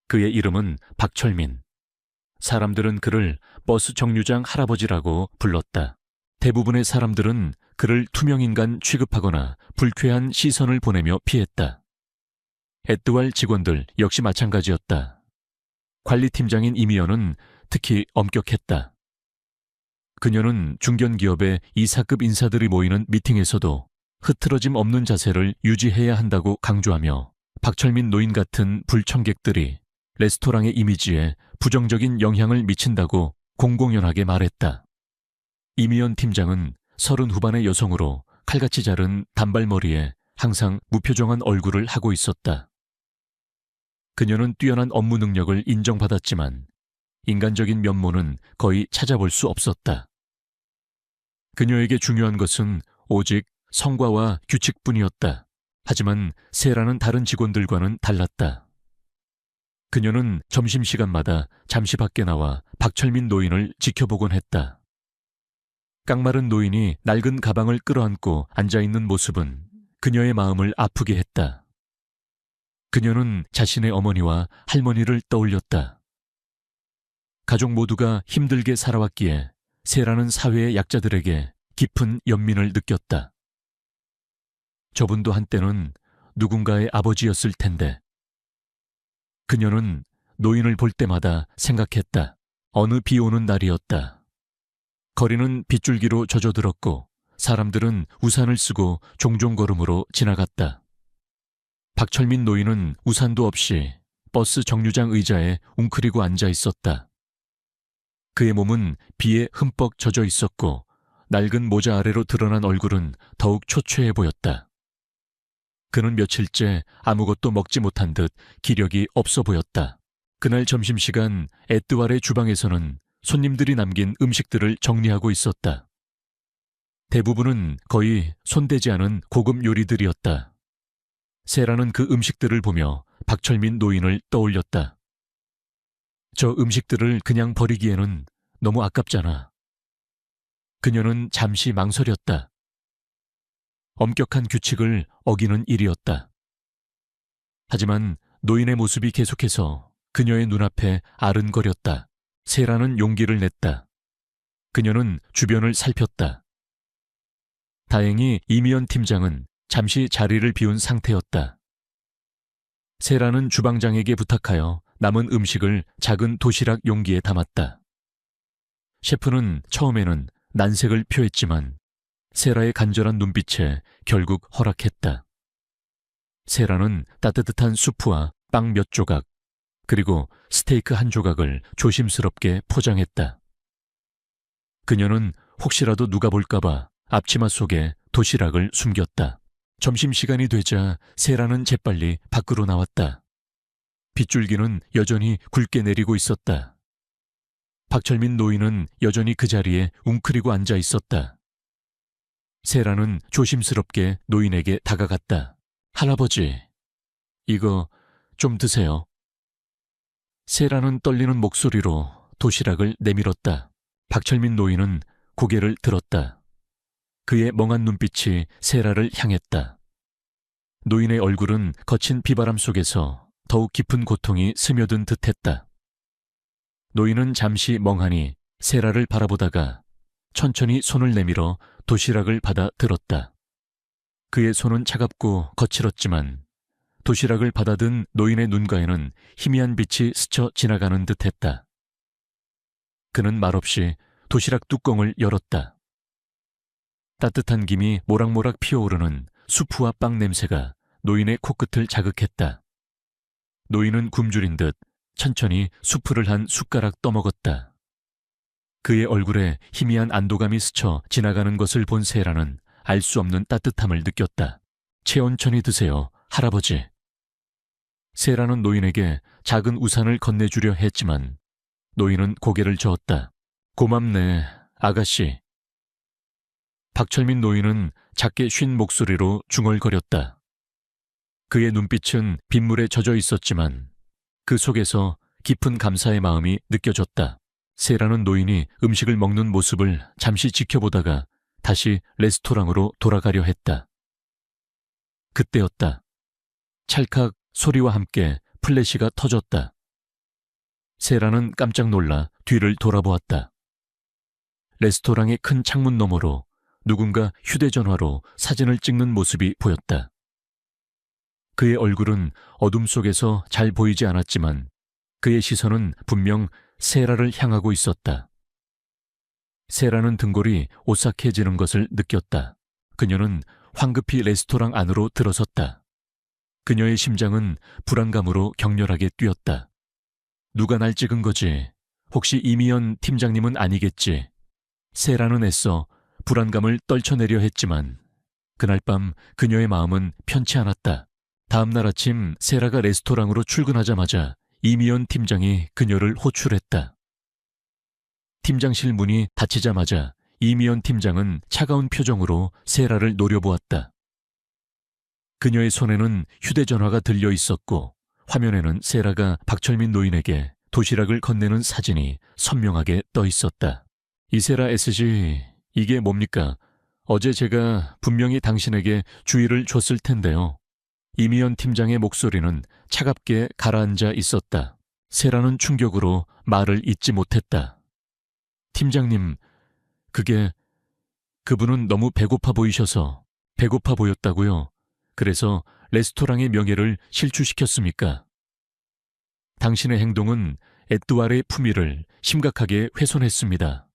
그의 이름은 박철민. 사람들은 그를 버스 정류장 할아버지라고 불렀다. 대부분의 사람들은 그를 투명인간 취급하거나 불쾌한 시선을 보내며 피했다. 에뚜알 직원들 역시 마찬가지였다. 관리팀장인 이미연은 특히 엄격했다. 그녀는 중견기업의 이사급 인사들이 모이는 미팅에서도 흐트러짐 없는 자세를 유지해야 한다고 강조하며 박철민 노인 같은 불청객들이 레스토랑의 이미지에 부정적인 영향을 미친다고 공공연하게 말했다. 이미연 팀장은 30 후반의 여성으로 칼같이 자른 단발머리에 항상 무표정한 얼굴을 하고 있었다. 그녀는 뛰어난 업무 능력을 인정받았지만 인간적인 면모는 거의 찾아볼 수 없었다. 그녀에게 중요한 것은 오직 성과와 규칙뿐이었다. 하지만 세라는 다른 직원들과는 달랐다. 그녀는 점심시간마다 잠시 밖에 나와 박철민 노인을 지켜보곤 했다. 깡마른 노인이 낡은 가방을 끌어안고 앉아있는 모습은 그녀의 마음을 아프게 했다. 그녀는 자신의 어머니와 할머니를 떠올렸다. 가족 모두가 힘들게 살아왔기에 세라는 사회의 약자들에게 깊은 연민을 느꼈다. 저분도 한때는 누군가의 아버지였을 텐데. 그녀는 노인을 볼 때마다 생각했다. 어느 비 오는 날이었다. 거리는 빗줄기로 젖어들었고 사람들은 우산을 쓰고 종종 걸음으로 지나갔다. 박철민 노인은 우산도 없이 버스 정류장 의자에 웅크리고 앉아 있었다. 그의 몸은 비에 흠뻑 젖어 있었고 낡은 모자 아래로 드러난 얼굴은 더욱 초췌해 보였다. 그는 며칠째 아무것도 먹지 못한 듯 기력이 없어 보였다. 그날 점심시간 에뚜알의 주방에서는 손님들이 남긴 음식들을 정리하고 있었다. 대부분은 거의 손대지 않은 고급 요리들이었다. 세라는 그 음식들을 보며 박철민 노인을 떠올렸다. 저 음식들을 그냥 버리기에는 너무 아깝잖아. 그녀는 잠시 망설였다. 엄격한 규칙을 어기는 일이었다. 하지만 노인의 모습이 계속해서 그녀의 눈앞에 아른거렸다. 세라는 용기를 냈다. 그녀는 주변을 살폈다. 다행히 이미연 팀장은 잠시 자리를 비운 상태였다. 세라는 주방장에게 부탁하여 남은 음식을 작은 도시락 용기에 담았다. 셰프는 처음에는 난색을 표했지만 세라의 간절한 눈빛에 결국 허락했다. 세라는 따뜻한 수프와 빵 몇 조각, 그리고 스테이크 한 조각을 조심스럽게 포장했다. 그녀는 혹시라도 누가 볼까봐 앞치마 속에 도시락을 숨겼다. 점심시간이 되자 세라는 재빨리 밖으로 나왔다. 빗줄기는 여전히 굵게 내리고 있었다. 박철민 노인은 여전히 그 자리에 웅크리고 앉아 있었다. 세라는 조심스럽게 노인에게 다가갔다. 할아버지, 이거 좀 드세요. 세라는 떨리는 목소리로 도시락을 내밀었다. 박철민 노인은 고개를 들었다. 그의 멍한 눈빛이 세라를 향했다. 노인의 얼굴은 거친 비바람 속에서 더욱 깊은 고통이 스며든 듯했다. 노인은 잠시 멍하니 세라를 바라보다가 천천히 손을 내밀어 도시락을 받아 들었다. 그의 손은 차갑고 거칠었지만 도시락을 받아든 노인의 눈가에는 희미한 빛이 스쳐 지나가는 듯했다. 그는 말없이 도시락 뚜껑을 열었다. 따뜻한 김이 모락모락 피어오르는 수프와 빵 냄새가 노인의 코끝을 자극했다. 노인은 굶주린 듯 천천히 수프를 한 숟가락 떠먹었다. 그의 얼굴에 희미한 안도감이 스쳐 지나가는 것을 본 세라는 알 수 없는 따뜻함을 느꼈다. 천천히 드세요, 할아버지. 세라는 노인에게 작은 우산을 건네주려 했지만 노인은 고개를 저었다. 고맙네, 아가씨. 박철민 노인은 작게 쉰 목소리로 중얼거렸다. 그의 눈빛은 빗물에 젖어 있었지만 그 속에서 깊은 감사의 마음이 느껴졌다. 세라는 노인이 음식을 먹는 모습을 잠시 지켜보다가 다시 레스토랑으로 돌아가려 했다. 그때였다. 찰칵 소리와 함께 플래시가 터졌다. 세라는 깜짝 놀라 뒤를 돌아보았다. 레스토랑의 큰 창문 너머로 누군가 휴대전화로 사진을 찍는 모습이 보였다. 그의 얼굴은 어둠 속에서 잘 보이지 않았지만 그의 시선은 분명 세라를 향하고 있었다. 세라는 등골이 오싹해지는 것을 느꼈다. 그녀는 황급히 레스토랑 안으로 들어섰다. 그녀의 심장은 불안감으로 격렬하게 뛰었다. 누가 날 찍은 거지? 혹시 이미연 팀장님은 아니겠지? 세라는 애써 불안감을 떨쳐내려 했지만 그날 밤 그녀의 마음은 편치 않았다. 다음 날 아침 세라가 레스토랑으로 출근하자마자 이미연 팀장이 그녀를 호출했다. 팀장실 문이 닫히자마자 이미연 팀장은 차가운 표정으로 세라를 노려보았다. 그녀의 손에는 휴대전화가 들려 있었고 화면에는 세라가 박철민 노인에게 도시락을 건네는 사진이 선명하게 떠 있었다. 이세라 SG, 이게 뭡니까? 어제 제가 분명히 당신에게 주의를 줬을 텐데요. 이미연 팀장의 목소리는 차갑게 가라앉아 있었다. 세라는 충격으로 말을 잇지 못했다. 팀장님, 그분은 너무 배고파 보이셔서. 배고파 보였다고요? 그래서 레스토랑의 명예를 실추시켰습니까? 당신의 행동은 에뚜아르의 품위를 심각하게 훼손했습니다.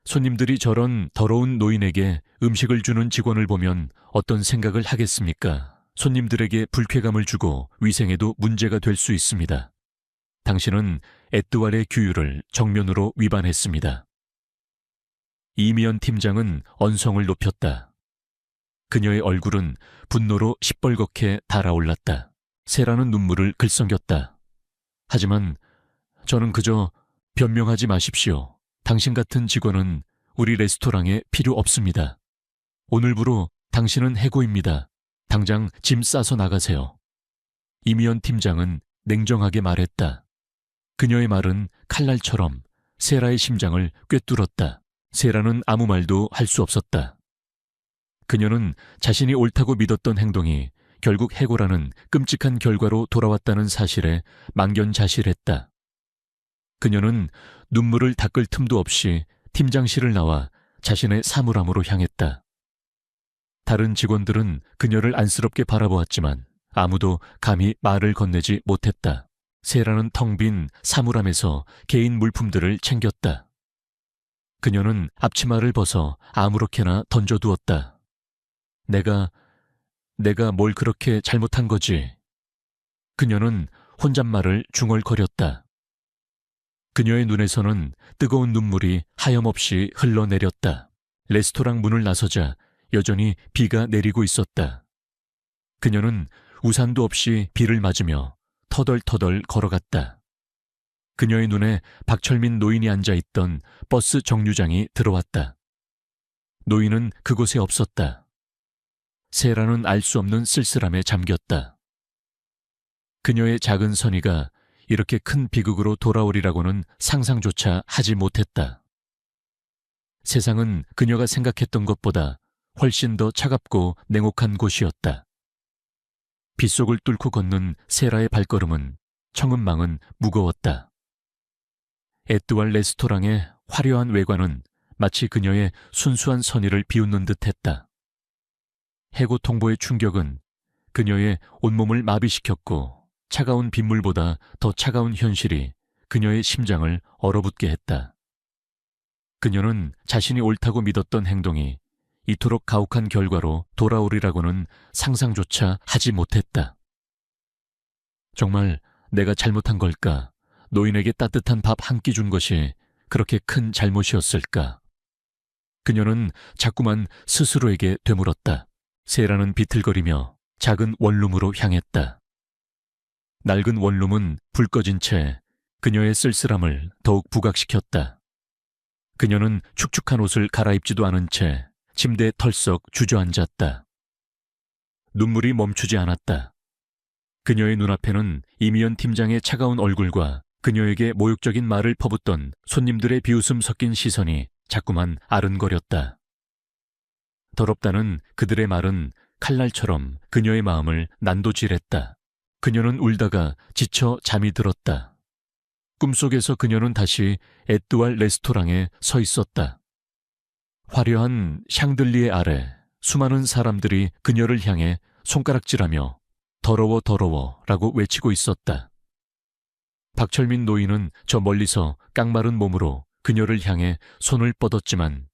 손님들이 저런 더러운 노인에게 음식을 주는 직원을 보면 어떤 생각을 하겠습니까? 손님들에게 불쾌감을 주고 위생에도 문제가 될 수 있습니다. 당신은 에뚜아르의 규율을 정면으로 위반했습니다. 이미연 팀장은 언성을 높였다. 그녀의 얼굴은 분노로 시뻘겋게 달아올랐다. 세라는 눈물을 글썽였다. 하지만 저는 그저 변명하지 마십시오. 당신 같은 직원은 우리 레스토랑에 필요 없습니다. 오늘부로 당신은 해고입니다. 당장 짐 싸서 나가세요. 이미연 팀장은 냉정하게 말했다. 그녀의 말은 칼날처럼 세라의 심장을 꿰뚫었다. 세라는 아무 말도 할 수 없었다. 그녀는 자신이 옳다고 믿었던 행동이 결국 해고라는 끔찍한 결과로 돌아왔다는 사실에 망견자실했다. 그녀는 눈물을 닦을 틈도 없이 팀장실을 나와 자신의 사물함으로 향했다. 다른 직원들은 그녀를 안쓰럽게 바라보았지만 아무도 감히 말을 건네지 못했다. 세라는 텅 빈 사물함에서 개인 물품들을 챙겼다. 그녀는 앞치마를 벗어 아무렇게나 던져두었다. 내가 뭘 그렇게 잘못한 거지? 그녀는 혼잣말을 중얼거렸다. 그녀의 눈에서는 뜨거운 눈물이 하염없이 흘러내렸다. 레스토랑 문을 나서자 여전히 비가 내리고 있었다. 그녀는 우산도 없이 비를 맞으며 터덜터덜 걸어갔다. 그녀의 눈에 박철민 노인이 앉아있던 버스 정류장이 들어왔다. 노인은 그곳에 없었다. 세라는 알 수 없는 쓸쓸함에 잠겼다. 그녀의 작은 선의가 이렇게 큰 비극으로 돌아오리라고는 상상조차 하지 못했다. 세상은 그녀가 생각했던 것보다 훨씬 더 차갑고 냉혹한 곳이었다. 빗속을 뚫고 걷는 세라의 발걸음은 청은망은 무거웠다. 에뚜알 레스토랑의 화려한 외관은 마치 그녀의 순수한 선의를 비웃는 듯했다. 해고 통보의 충격은 그녀의 온몸을 마비시켰고 차가운 빗물보다 더 차가운 현실이 그녀의 심장을 얼어붙게 했다. 그녀는 자신이 옳다고 믿었던 행동이 이토록 가혹한 결과로 돌아오리라고는 상상조차 하지 못했다. 정말 내가 잘못한 걸까? 노인에게 따뜻한 밥 한 끼 준 것이 그렇게 큰 잘못이었을까? 그녀는 자꾸만 스스로에게 되물었다. 세라는 비틀거리며 작은 원룸으로 향했다. 낡은 원룸은 불 꺼진 채 그녀의 쓸쓸함을 더욱 부각시켰다. 그녀는 축축한 옷을 갈아입지도 않은 채 침대에 털썩 주저앉았다. 눈물이 멈추지 않았다. 그녀의 눈앞에는 이미연 팀장의 차가운 얼굴과 그녀에게 모욕적인 말을 퍼붓던 손님들의 비웃음 섞인 시선이 자꾸만 아른거렸다. 더럽다는 그들의 말은 칼날처럼 그녀의 마음을 난도질했다. 그녀는 울다가 지쳐 잠이 들었다. 꿈속에서 그녀는 다시 에뚜알 레스토랑에 서 있었다. 화려한 샹들리에 아래 수많은 사람들이 그녀를 향해 손가락질하며 더러워 더러워 라고 외치고 있었다. 박철민 노인은 저 멀리서 깡마른 몸으로 그녀를 향해 손을 뻗었지만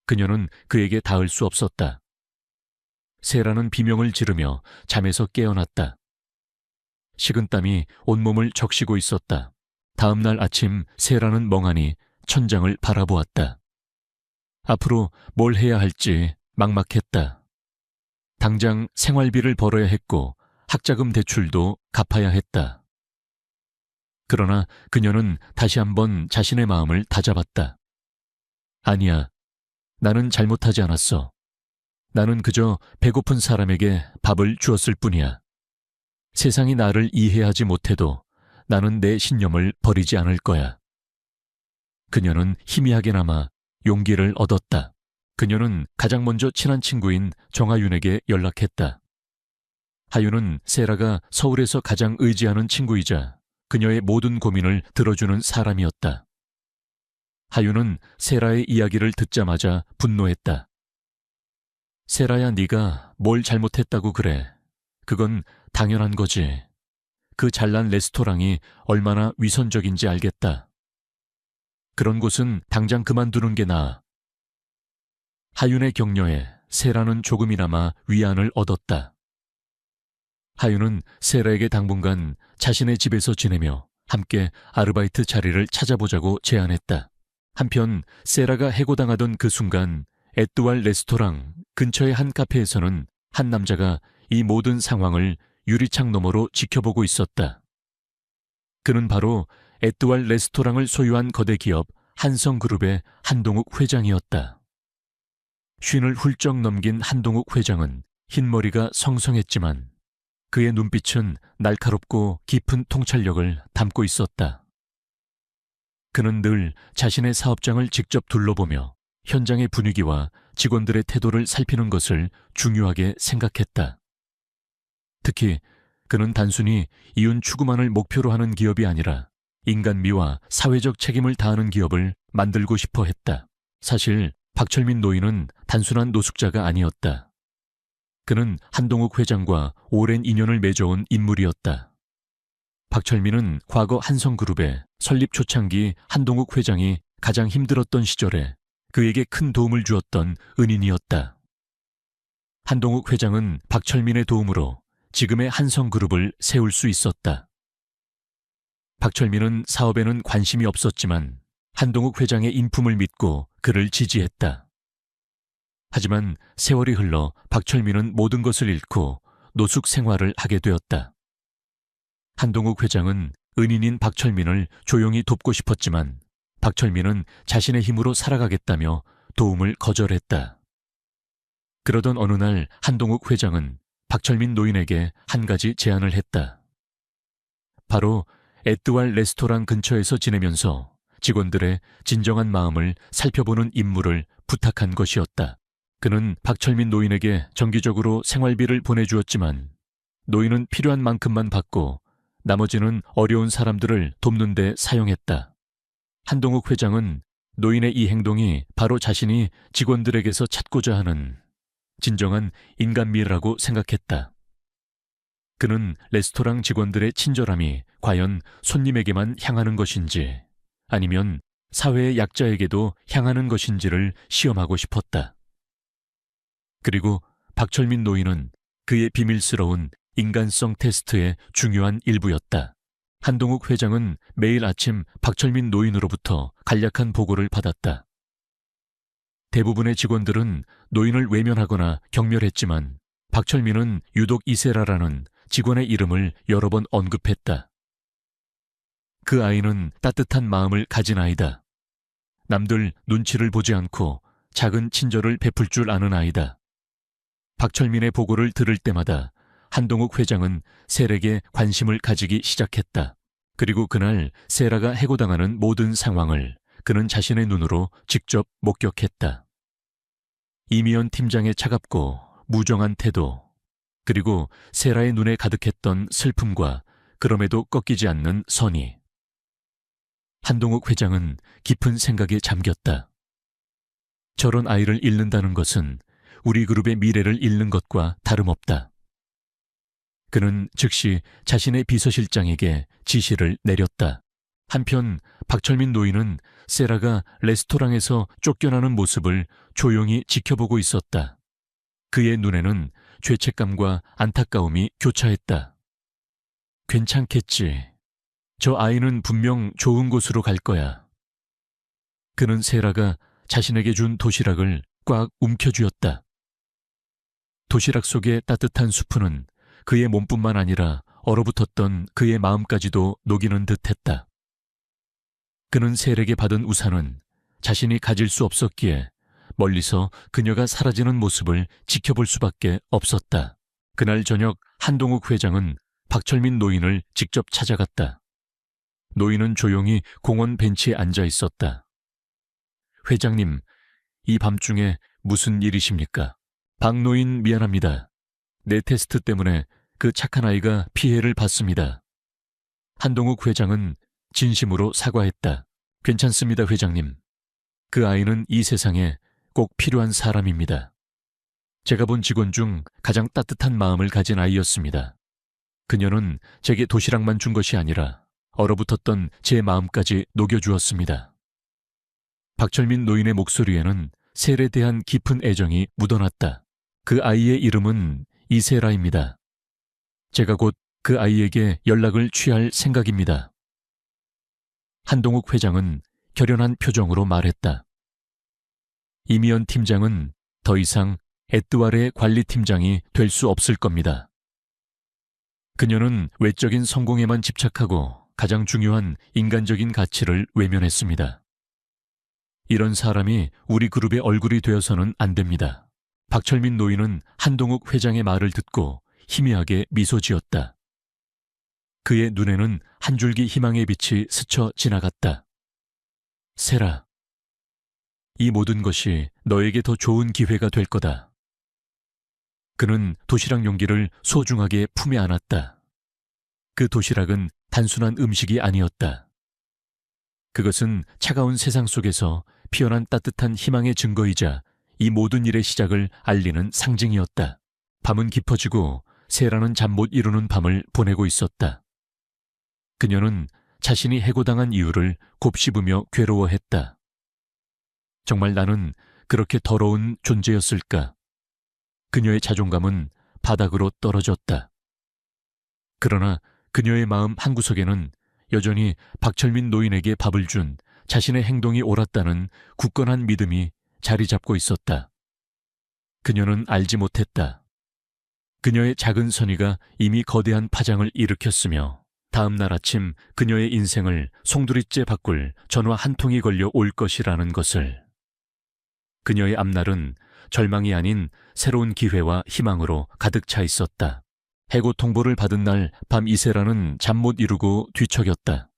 그녀는 그에게 닿을 수 없었다. 세라는 비명을 지르며 잠에서 깨어났다. 식은땀이 온몸을 적시고 있었다. 다음 날 아침 세라는 멍하니 천장을 바라보았다. 앞으로 뭘 해야 할지 막막했다. 당장 생활비를 벌어야 했고 학자금 대출도 갚아야 했다. 그러나 그녀는 다시 한번 자신의 마음을 다잡았다. 아니야, 나는 잘못하지 않았어. 나는 그저 배고픈 사람에게 밥을 주었을 뿐이야. 세상이 나를 이해하지 못해도 나는 내 신념을 버리지 않을 거야. 그녀는 희미하게나마 용기를 얻었다. 그녀는 가장 먼저 친한 친구인 정하윤에게 연락했다. 하윤은 세라가 서울에서 가장 의지하는 친구이자 그녀의 모든 고민을 들어주는 사람이었다. 하윤은 세라의 이야기를 듣자마자 분노했다. 세라야, 네가 뭘 잘못했다고 그래. 그건 당연한 거지. 그 잘난 레스토랑이 얼마나 위선적인지 알겠다. 그런 곳은 당장 그만두는 게 나아. 하윤의 격려에 세라는 조금이나마 위안을 얻었다. 하윤은 세라에게 당분간 자신의 집에서 지내며 함께 아르바이트 자리를 찾아보자고 제안했다. 한편 세라가 해고당하던 그 순간 에뚜알 레스토랑 근처의 한 카페에서는 한 남자가 이 모든 상황을 유리창 너머로 지켜보고 있었다. 그는 바로 에뚜알 레스토랑을 소유한 거대 기업 한성그룹의 한동욱 회장이었다. 쉰을 훌쩍 넘긴 한동욱 회장은 흰머리가 성성했지만 그의 눈빛은 날카롭고 깊은 통찰력을 담고 있었다. 그는 늘 자신의 사업장을 직접 둘러보며 현장의 분위기와 직원들의 태도를 살피는 것을 중요하게 생각했다. 특히 그는 단순히 이윤 추구만을 목표로 하는 기업이 아니라 인간미와 사회적 책임을 다하는 기업을 만들고 싶어 했다. 사실 박철민 노인은 단순한 노숙자가 아니었다. 그는 한동욱 회장과 오랜 인연을 맺어온 인물이었다. 박철민은 과거 한성그룹의 설립 초창기 한동욱 회장이 가장 힘들었던 시절에 그에게 큰 도움을 주었던 은인이었다. 한동욱 회장은 박철민의 도움으로 지금의 한성그룹을 세울 수 있었다. 박철민은 사업에는 관심이 없었지만 한동욱 회장의 인품을 믿고 그를 지지했다. 하지만 세월이 흘러 박철민은 모든 것을 잃고 노숙 생활을 하게 되었다. 한동욱 회장은 은인인 박철민을 조용히 돕고 싶었지만 박철민은 자신의 힘으로 살아가겠다며 도움을 거절했다. 그러던 어느 날 한동욱 회장은 박철민 노인에게 한 가지 제안을 했다. 바로 에뚜알 레스토랑 근처에서 지내면서 직원들의 진정한 마음을 살펴보는 임무를 부탁한 것이었다. 그는 박철민 노인에게 정기적으로 생활비를 보내주었지만 노인은 필요한 만큼만 받고 나머지는 어려운 사람들을 돕는 데 사용했다. 한동욱 회장은 노인의 이 행동이 바로 자신이 직원들에게서 찾고자 하는 진정한 인간미라고 생각했다. 그는 레스토랑 직원들의 친절함이 과연 손님에게만 향하는 것인지 아니면 사회의 약자에게도 향하는 것인지를 시험하고 싶었다. 그리고 박철민 노인은 그의 비밀스러운 인간성 테스트의 중요한 일부였다. 한동욱 회장은 매일 아침 박철민 노인으로부터 간략한 보고를 받았다. 대부분의 직원들은 노인을 외면하거나 경멸했지만 박철민은 유독 이세라라는 직원의 이름을 여러 번 언급했다. 그 아이는 따뜻한 마음을 가진 아이다. 남들 눈치를 보지 않고 작은 친절을 베풀 줄 아는 아이다. 박철민의 보고를 들을 때마다 한동욱 회장은 셀에게 관심을 가지기 시작했다. 그리고 그날 세라가 해고당하는 모든 상황을 그는 자신의 눈으로 직접 목격했다. 이미연 팀장의 차갑고 무정한 태도, 그리고 세라의 눈에 가득했던 슬픔과 그럼에도 꺾이지 않는 선의. 한동욱 회장은 깊은 생각에 잠겼다. 저런 아이를 잃는다는 것은 우리 그룹의 미래를 잃는 것과 다름없다. 그는 즉시 자신의 비서실장에게 지시를 내렸다. 한편 박철민 노인은 세라가 레스토랑에서 쫓겨나는 모습을 조용히 지켜보고 있었다. 그의 눈에는 죄책감과 안타까움이 교차했다. 괜찮겠지. 저 아이는 분명 좋은 곳으로 갈 거야. 그는 세라가 자신에게 준 도시락을 꽉 움켜쥐었다. 도시락 속의 따뜻한 수프는 그의 몸뿐만 아니라 얼어붙었던 그의 마음까지도 녹이는 듯했다. 그는 셀에게 받은 우산은 자신이 가질 수 없었기에 멀리서 그녀가 사라지는 모습을 지켜볼 수밖에 없었다. 그날 저녁 한동욱 회장은 박철민 노인을 직접 찾아갔다. 노인은 조용히 공원 벤치에 앉아 있었다. 회장님, 이 밤중에 무슨 일이십니까? 박노인 미안합니다. 내 테스트 때문에 그 착한 아이가 피해를 봤습니다. 한동욱 회장은 진심으로 사과했다. 괜찮습니다, 회장님. 그 아이는 이 세상에 꼭 필요한 사람입니다. 제가 본 직원 중 가장 따뜻한 마음을 가진 아이였습니다. 그녀는 제게 도시락만 준 것이 아니라 얼어붙었던 제 마음까지 녹여주었습니다. 박철민 노인의 목소리에는 셀에 대한 깊은 애정이 묻어났다. 그 아이의 이름은 이세라입니다. 제가 곧 그 아이에게 연락을 취할 생각입니다. 한동욱 회장은 결연한 표정으로 말했다. 이미연 팀장은 더 이상 에뚜아르의 관리팀장이 될 수 없을 겁니다. 그녀는 외적인 성공에만 집착하고 가장 중요한 인간적인 가치를 외면했습니다. 이런 사람이 우리 그룹의 얼굴이 되어서는 안 됩니다. 박철민 노인은 한동욱 회장의 말을 듣고 희미하게 미소 지었다. 그의 눈에는 한 줄기 희망의 빛이 스쳐 지나갔다. 세라, 이 모든 것이 너에게 더 좋은 기회가 될 거다. 그는 도시락 용기를 소중하게 품에 안았다. 그 도시락은 단순한 음식이 아니었다. 그것은 차가운 세상 속에서 피어난 따뜻한 희망의 증거이자 이 모든 일의 시작을 알리는 상징이었다. 밤은 깊어지고 세라는 잠 못 이루는 밤을 보내고 있었다. 그녀는 자신이 해고당한 이유를 곱씹으며 괴로워했다. 정말 나는 그렇게 더러운 존재였을까? 그녀의 자존감은 바닥으로 떨어졌다. 그러나 그녀의 마음 한구석에는 여전히 박철민 노인에게 밥을 준 자신의 행동이 옳았다는 굳건한 믿음이 자리 잡고 있었다. 그녀는 알지 못했다. 그녀의 작은 선의가 이미 거대한 파장을 일으켰으며 다음 날 아침 그녀의 인생을 송두리째 바꿀 전화 한 통이 걸려 올 것이라는 것을. 그녀의 앞날은 절망이 아닌 새로운 기회와 희망으로 가득 차 있었다. 해고 통보를 받은 날 밤 이세라는 잠 못 이루고 뒤척였다.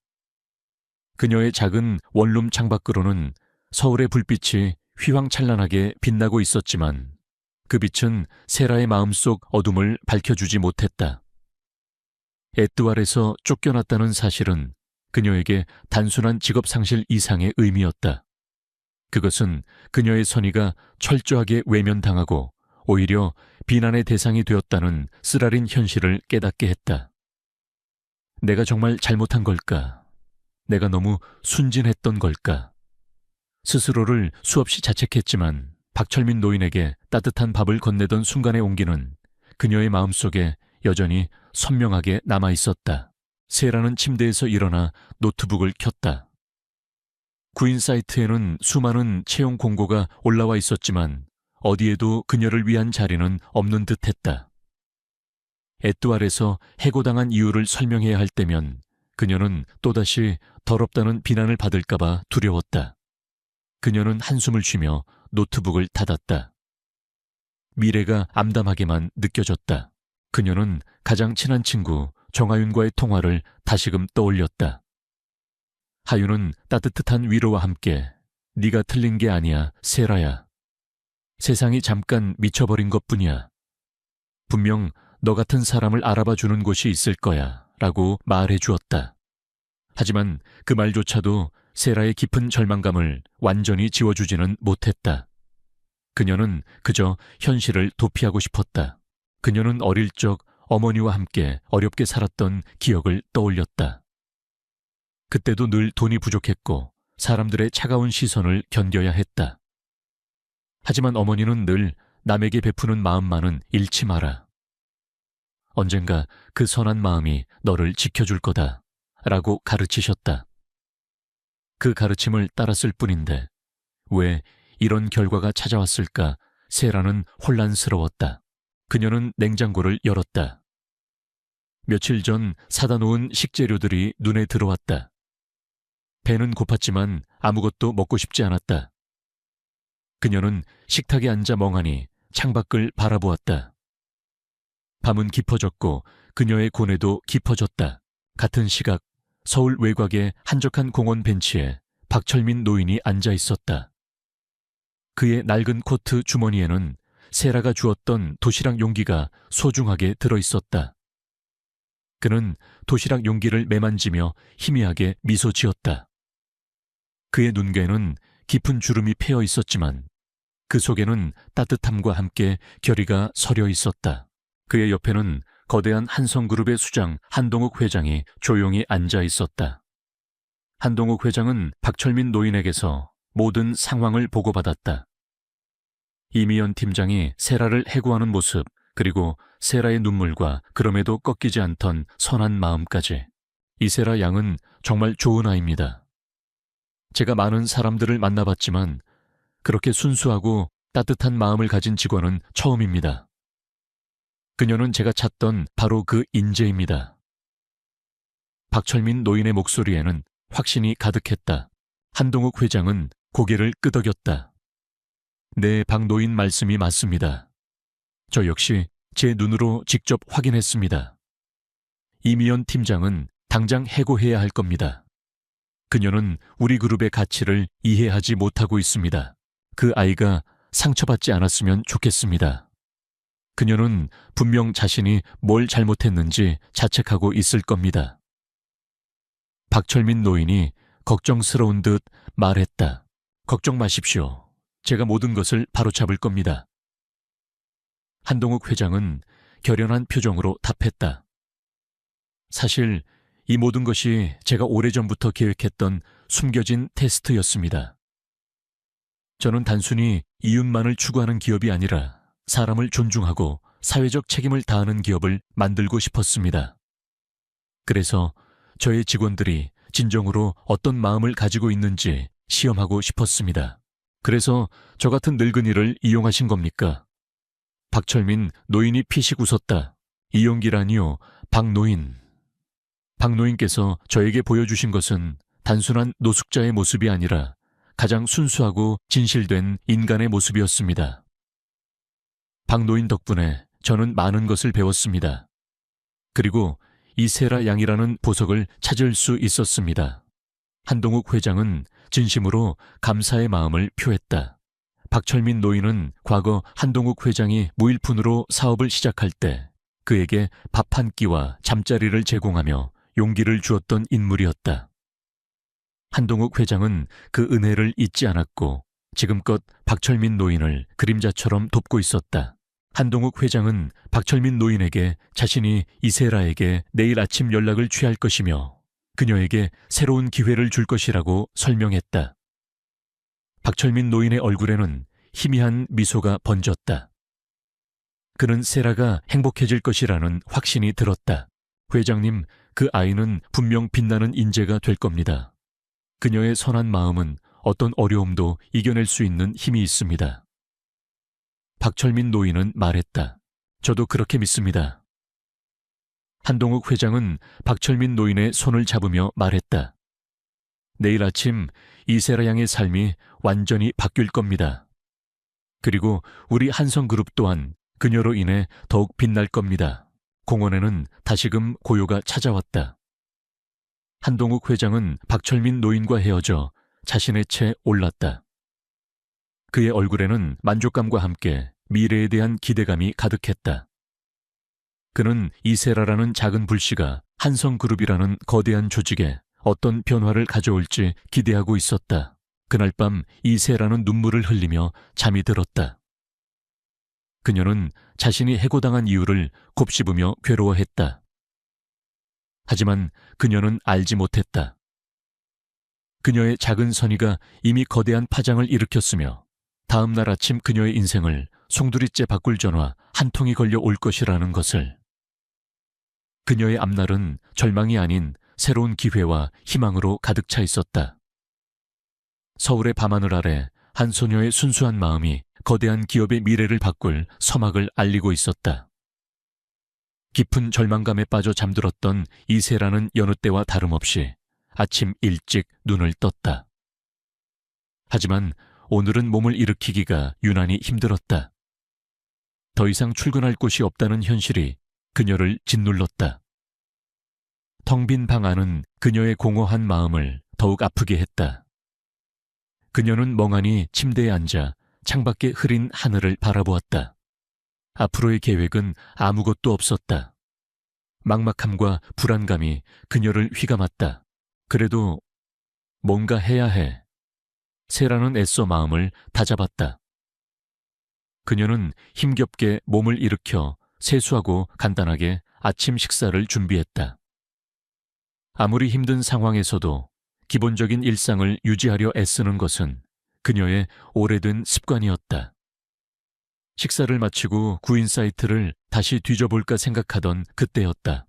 그녀의 작은 원룸 창밖으로는 서울의 불빛이 휘황찬란하게 빛나고 있었지만 그 빛은 세라의 마음속 어둠을 밝혀주지 못했다. 에뚜알에서 쫓겨났다는 사실은 그녀에게 단순한 직업 상실 이상의 의미였다. 그것은 그녀의 선의가 철저하게 외면당하고 오히려 비난의 대상이 되었다는 쓰라린 현실을 깨닫게 했다. 내가 정말 잘못한 걸까? 내가 너무 순진했던 걸까? 스스로를 수없이 자책했지만 박철민 노인에게 따뜻한 밥을 건네던 순간의 온기는 그녀의 마음속에 여전히 선명하게 남아있었다. 세라는 침대에서 일어나 노트북을 켰다. 구인 사이트에는 수많은 채용 공고가 올라와 있었지만 어디에도 그녀를 위한 자리는 없는 듯했다. 에뚜알에서 해고당한 이유를 설명해야 할 때면 그녀는 또다시 더럽다는 비난을 받을까봐 두려웠다. 그녀는 한숨을 쉬며 노트북을 닫았다. 미래가 암담하게만 느껴졌다. 그녀는 가장 친한 친구 정하윤과의 통화를 다시금 떠올렸다. 하윤은 따뜻한 위로와 함께 네가 틀린 게 아니야, 세라야. 세상이 잠깐 미쳐버린 것뿐이야. 분명 너 같은 사람을 알아봐 주는 곳이 있을 거야 라고 말해 주었다. 하지만 그 말조차도 세라의 깊은 절망감을 완전히 지워주지는 못했다. 그녀는 그저 현실을 도피하고 싶었다. 그녀는 어릴 적 어머니와 함께 어렵게 살았던 기억을 떠올렸다. 그때도 늘 돈이 부족했고 사람들의 차가운 시선을 견뎌야 했다. 하지만 어머니는 늘 남에게 베푸는 마음만은 잃지 마라. 언젠가 그 선한 마음이 너를 지켜줄 거다 라고 가르치셨다. 그 가르침을 따랐을 뿐인데 왜 이런 결과가 찾아왔을까 세라는 혼란스러웠다. 그녀는 냉장고를 열었다. 며칠 전 사다 놓은 식재료들이 눈에 들어왔다. 배는 고팠지만 아무것도 먹고 싶지 않았다. 그녀는 식탁에 앉아 멍하니 창밖을 바라보았다. 밤은 깊어졌고 그녀의 고뇌도 깊어졌다. 같은 시각 서울 외곽의 한적한 공원 벤치에 박철민 노인이 앉아 있었다. 그의 낡은 코트 주머니에는 세라가 주었던 도시락 용기가 소중하게 들어 있었다. 그는 도시락 용기를 매만지며 희미하게 미소 지었다. 그의 눈가에는 깊은 주름이 패여 있었지만 그 속에는 따뜻함과 함께 결의가 서려 있었다. 그의 옆에는 거대한 한성그룹의 수장 한동욱 회장이 조용히 앉아 있었다. 한동욱 회장은 박철민 노인에게서 모든 상황을 보고받았다. 이미연 팀장이 세라를 해고하는 모습, 그리고 세라의 눈물과 그럼에도 꺾이지 않던 선한 마음까지. 이세라 양은 정말 좋은 아이입니다. 제가 많은 사람들을 만나봤지만 그렇게 순수하고 따뜻한 마음을 가진 직원은 처음입니다. 그녀는 제가 찾던 바로 그 인재입니다. 박철민 노인의 목소리에는 확신이 가득했다. 한동욱 회장은 고개를 끄덕였다. 네, 박 노인 말씀이 맞습니다. 저 역시 제 눈으로 직접 확인했습니다. 이미연 팀장은 당장 해고해야 할 겁니다. 그녀는 우리 그룹의 가치를 이해하지 못하고 있습니다. 그 아이가 상처받지 않았으면 좋겠습니다. 그녀는 분명 자신이 뭘 잘못했는지 자책하고 있을 겁니다. 박철민 노인이 걱정스러운 듯 말했다. 걱정 마십시오. 제가 모든 것을 바로잡을 겁니다. 한동욱 회장은 결연한 표정으로 답했다. 사실 이 모든 것이 제가 오래전부터 계획했던 숨겨진 테스트였습니다. 저는 단순히 이윤만을 추구하는 기업이 아니라 사람을 존중하고 사회적 책임을 다하는 기업을 만들고 싶었습니다. 그래서 저의 직원들이 진정으로 어떤 마음을 가지고 있는지 시험하고 싶었습니다. 그래서 저 같은 늙은이를 이용하신 겁니까? 박철민 노인이 피식 웃었다. 이용기라니요, 박노인. 박노인께서 저에게 보여주신 것은 단순한 노숙자의 모습이 아니라 가장 순수하고 진실된 인간의 모습이었습니다. 박노인 덕분에 저는 많은 것을 배웠습니다. 그리고 이세라 양이라는 보석을 찾을 수 있었습니다. 한동욱 회장은 진심으로 감사의 마음을 표했다. 박철민 노인은 과거 한동욱 회장이 무일푼으로 사업을 시작할 때 그에게 밥 한 끼와 잠자리를 제공하며 용기를 주었던 인물이었다. 한동욱 회장은 그 은혜를 잊지 않았고 지금껏 박철민 노인을 그림자처럼 돕고 있었다. 한동욱 회장은 박철민 노인에게 자신이 이세라에게 내일 아침 연락을 취할 것이며 그녀에게 새로운 기회를 줄 것이라고 설명했다. 박철민 노인의 얼굴에는 희미한 미소가 번졌다. 그는 세라가 행복해질 것이라는 확신이 들었다. 회장님, 그 아이는 분명 빛나는 인재가 될 겁니다. 그녀의 선한 마음은 어떤 어려움도 이겨낼 수 있는 힘이 있습니다. 박철민 노인은 말했다. 저도 그렇게 믿습니다. 한동욱 회장은 박철민 노인의 손을 잡으며 말했다. 내일 아침 이세라 양의 삶이 완전히 바뀔 겁니다. 그리고 우리 한성그룹 또한 그녀로 인해 더욱 빛날 겁니다. 공원에는 다시금 고요가 찾아왔다. 한동욱 회장은 박철민 노인과 헤어져 자신의 채 올랐다. 그의 얼굴에는 만족감과 함께 미래에 대한 기대감이 가득했다. 그는 이세라라는 작은 불씨가 한성그룹이라는 거대한 조직에 어떤 변화를 가져올지 기대하고 있었다. 그날 밤 이세라는 눈물을 흘리며 잠이 들었다. 그녀는 자신이 해고당한 이유를 곱씹으며 괴로워했다. 하지만 그녀는 알지 못했다. 그녀의 작은 선의가 이미 거대한 파장을 일으켰으며 다음 날 아침 그녀의 인생을 송두리째 바꿀 전화 한 통이 걸려 올 것이라는 것을. 그녀의 앞날은 절망이 아닌 새로운 기회와 희망으로 가득 차 있었다. 서울의 밤하늘 아래 한 소녀의 순수한 마음이 거대한 기업의 미래를 바꿀 서막을 알리고 있었다. 깊은 절망감에 빠져 잠들었던 이세라는 여느 때와 다름없이 아침 일찍 눈을 떴다. 하지만 오늘은 몸을 일으키기가 유난히 힘들었다. 더 이상 출근할 곳이 없다는 현실이 그녀를 짓눌렀다. 텅 빈 방 안은 그녀의 공허한 마음을 더욱 아프게 했다. 그녀는 멍하니 침대에 앉아 창밖에 흐린 하늘을 바라보았다. 앞으로의 계획은 아무것도 없었다. 막막함과 불안감이 그녀를 휘감았다. 그래도 뭔가 해야 해. 세라는 애써 마음을 다잡았다. 그녀는 힘겹게 몸을 일으켜 세수하고 간단하게 아침 식사를 준비했다. 아무리 힘든 상황에서도 기본적인 일상을 유지하려 애쓰는 것은 그녀의 오래된 습관이었다. 식사를 마치고 구인 사이트를 다시 뒤져볼까 생각하던 그때였다.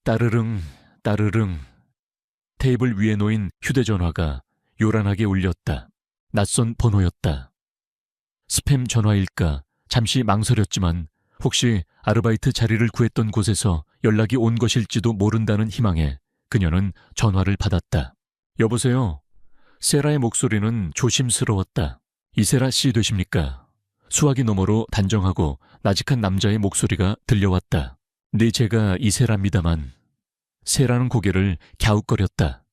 따르릉, 따르릉. 테이블 위에 놓인 휴대전화가 요란하게 울렸다. 낯선 번호였다. 스팸 전화일까 잠시 망설였지만 혹시 아르바이트 자리를 구했던 곳에서 연락이 온 것일지도 모른다는 희망에 그녀는 전화를 받았다. 여보세요? 세라의 목소리는 조심스러웠다. 이세라 씨 되십니까? 수화기 너머로 단정하고 나직한 남자의 목소리가 들려왔다. 네, 제가 이세라입니다만. 세라는 고개를 갸웃거렸다.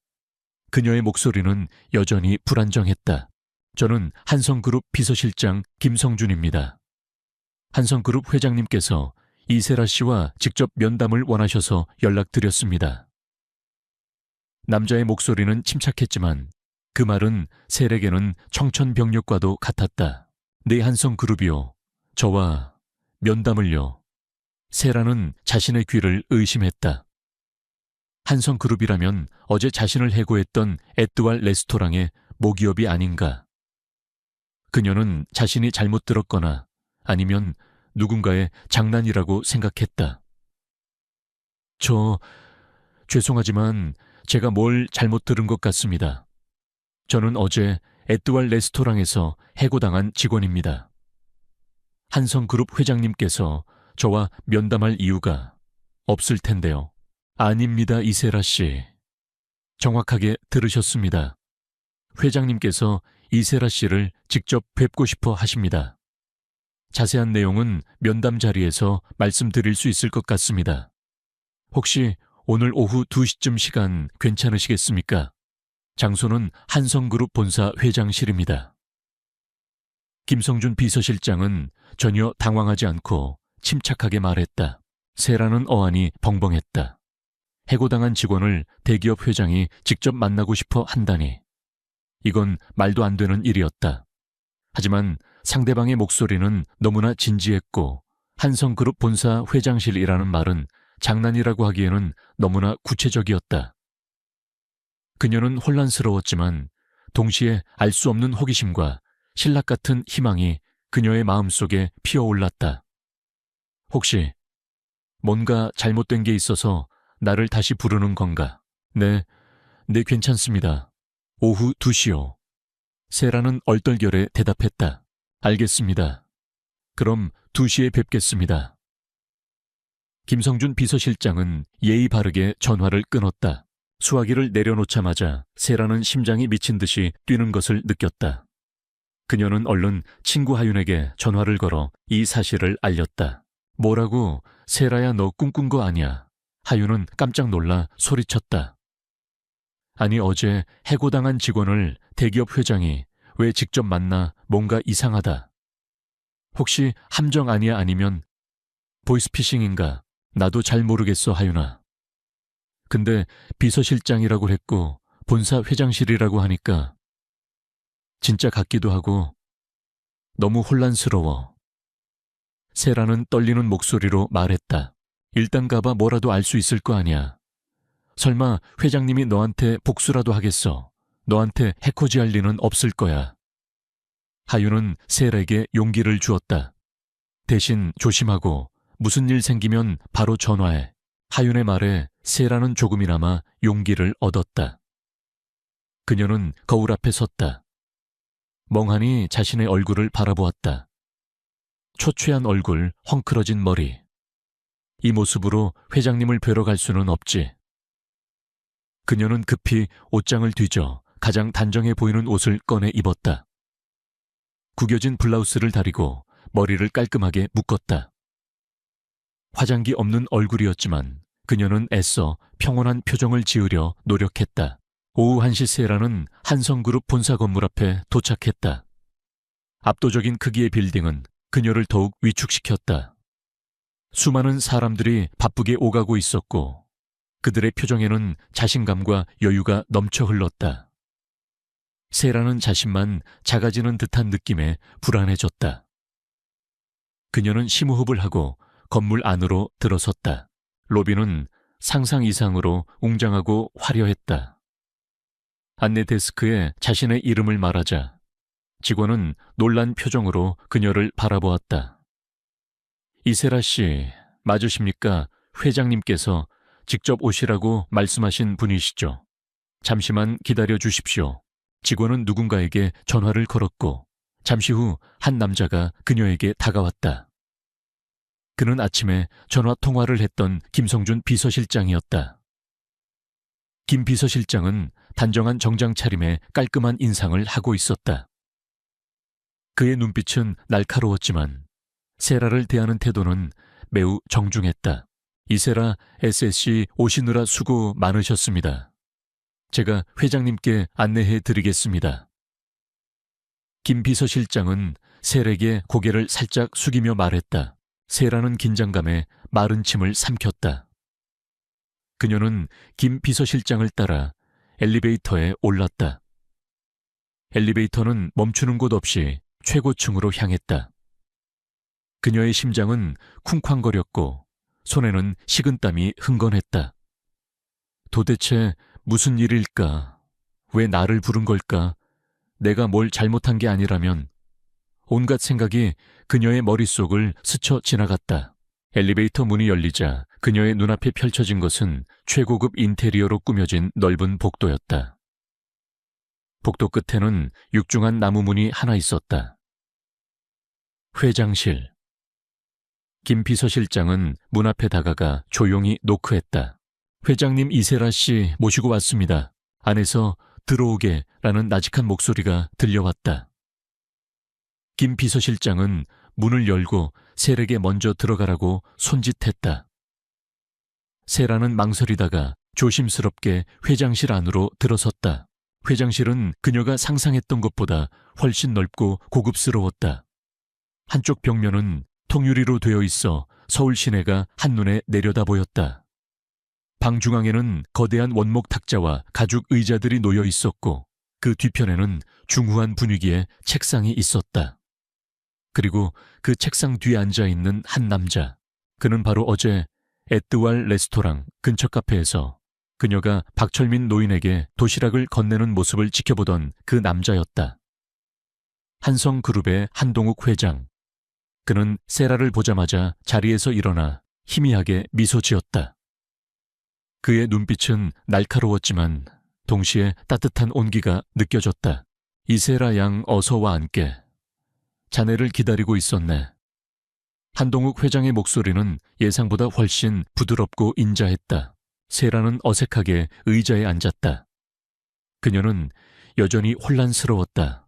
그녀의 목소리는 여전히 불안정했다. 저는 한성그룹 비서실장 김성준입니다. 한성그룹 회장님께서 이세라 씨와 직접 면담을 원하셔서 연락드렸습니다. 남자의 목소리는 침착했지만 그 말은 셀에게는 청천벽력과도 같았다. 네, 한성그룹이요. 저와 면담을요. 세라는 자신의 귀를 의심했다. 한성그룹이라면 어제 자신을 해고했던 에뚜알 레스토랑의 모기업이 아닌가. 그녀는 자신이 잘못 들었거나 아니면 누군가의 장난이라고 생각했다. 죄송하지만 제가 뭘 잘못 들은 것 같습니다. 저는 어제 에뚜알 레스토랑에서 해고당한 직원입니다. 한성그룹 회장님께서 저와 면담할 이유가 없을 텐데요. 아닙니다, 이세라 씨. 정확하게 들으셨습니다. 회장님께서 이세라 씨를 직접 뵙고 싶어 하십니다. 자세한 내용은 면담 자리에서 말씀드릴 수 있을 것 같습니다. 혹시 오늘 오후 2시쯤 시간 괜찮으시겠습니까? 장소는 한성그룹 본사 회장실입니다. 김성준 비서실장은 전혀 당황하지 않고 침착하게 말했다. 세라는 어안이 벙벙했다. 해고당한 직원을 대기업 회장이 직접 만나고 싶어 한다니. 이건 말도 안 되는 일이었다. 하지만 상대방의 목소리는 너무나 진지했고 한성그룹 본사 회장실이라는 말은 장난이라고 하기에는 너무나 구체적이었다. 그녀는 혼란스러웠지만 동시에 알 수 없는 호기심과 신락 같은 희망이 그녀의 마음속에 피어올랐다. 혹시 뭔가 잘못된 게 있어서 나를 다시 부르는 건가? 네, 괜찮습니다. 오후 2시요. 세라는 얼떨결에 대답했다. 알겠습니다. 그럼 2시에 뵙겠습니다. 김성준 비서실장은 예의 바르게 전화를 끊었다. 수화기를 내려놓자마자 세라는 심장이 미친 듯이 뛰는 것을 느꼈다. 그녀는 얼른 친구 하윤에게 전화를 걸어 이 사실을 알렸다. 뭐라고? 세라야, 너 꿈꾼 거 아니야. 하윤은 깜짝 놀라 소리쳤다. 아니, 어제 해고당한 직원을 대기업 회장이 왜 직접 만나 뭔가 이상하다. 혹시 함정 아니야, 아니면 보이스피싱인가? 나도 잘 모르겠어, 하윤아. 근데 비서실장이라고 했고 본사 회장실이라고 하니까 진짜 같기도 하고 너무 혼란스러워. 세라는 떨리는 목소리로 말했다. 일단 가봐. 뭐라도 알 수 있을 거 아니야. 설마 회장님이 너한테 복수라도 하겠어. 너한테 해코지할 리는 없을 거야. 하윤은 세라에게 용기를 주었다. 대신 조심하고 무슨 일 생기면 바로 전화해. 하윤의 말에 세라는 조금이나마 용기를 얻었다. 그녀는 거울 앞에 섰다. 멍하니 자신의 얼굴을 바라보았다. 초췌한 얼굴, 헝클어진 머리. 이 모습으로 회장님을 뵈러 갈 수는 없지. 그녀는 급히 옷장을 뒤져 가장 단정해 보이는 옷을 꺼내 입었다. 구겨진 블라우스를 다리고 머리를 깔끔하게 묶었다. 화장기 없는 얼굴이었지만 그녀는 애써 평온한 표정을 지으려 노력했다. 오후 1시 세라는 한성그룹 본사 건물 앞에 도착했다. 압도적인 크기의 빌딩은 그녀를 더욱 위축시켰다. 수많은 사람들이 바쁘게 오가고 있었고 그들의 표정에는 자신감과 여유가 넘쳐 흘렀다. 세라는 자신만 작아지는 듯한 느낌에 불안해졌다. 그녀는 심호흡을 하고 건물 안으로 들어섰다. 로비는 상상 이상으로 웅장하고 화려했다. 안내 데스크에 자신의 이름을 말하자 직원은 놀란 표정으로 그녀를 바라보았다. 이세라 씨, 맞으십니까? 회장님께서 직접 오시라고 말씀하신 분이시죠? 잠시만 기다려 주십시오. 직원은 누군가에게 전화를 걸었고 잠시 후 한 남자가 그녀에게 다가왔다. 그는 아침에 전화 통화를 했던 김성준 비서실장이었다. 김 비서실장은 단정한 정장 차림에 깔끔한 인상을 하고 있었다. 그의 눈빛은 날카로웠지만 세라를 대하는 태도는 매우 정중했다. 이세라 SSC 오시느라 수고 많으셨습니다. 제가 회장님께 안내해 드리겠습니다. 김 비서실장은 세라에게 고개를 살짝 숙이며 말했다. 세라는 긴장감에 마른 침을 삼켰다. 그녀는 김 비서실장을 따라 엘리베이터에 올랐다. 엘리베이터는 멈추는 곳 없이 최고층으로 향했다. 그녀의 심장은 쿵쾅거렸고 손에는 식은땀이 흥건했다. 도대체 무슨 일일까? 왜 나를 부른 걸까? 내가 뭘 잘못한 게 아니라면 온갖 생각이 그녀의 머릿속을 스쳐 지나갔다. 엘리베이터 문이 열리자 그녀의 눈앞에 펼쳐진 것은 최고급 인테리어로 꾸며진 넓은 복도였다. 복도 끝에는 육중한 나무 문이 하나 있었다. 회장실. 김 비서실장은 문 앞에 다가가 조용히 노크했다. 회장님 이세라 씨 모시고 왔습니다. 안에서 들어오게 라는 나직한 목소리가 들려왔다. 김 비서실장은 문을 열고 세라에게 먼저 들어가라고 손짓했다. 세라는 망설이다가 조심스럽게 회장실 안으로 들어섰다. 회장실은 그녀가 상상했던 것보다 훨씬 넓고 고급스러웠다. 한쪽 벽면은 통유리로 되어 있어 서울 시내가 한눈에 내려다 보였다. 방 중앙에는 거대한 원목 탁자와 가죽 의자들이 놓여 있었고 그 뒤편에는 중후한 분위기의 책상이 있었다. 그리고 그 책상 뒤에 앉아있는 한 남자. 그는 바로 어제 에뚜알 레스토랑 근처 카페에서 그녀가 박철민 노인에게 도시락을 건네는 모습을 지켜보던 그 남자였다. 한성그룹의 한동욱 회장. 그는 세라를 보자마자 자리에서 일어나 희미하게 미소 지었다. 그의 눈빛은 날카로웠지만 동시에 따뜻한 온기가 느껴졌다. 이세라 양 어서 와 앉게. 자네를 기다리고 있었네. 한동욱 회장의 목소리는 예상보다 훨씬 부드럽고 인자했다. 세라는 어색하게 의자에 앉았다. 그녀는 여전히 혼란스러웠다.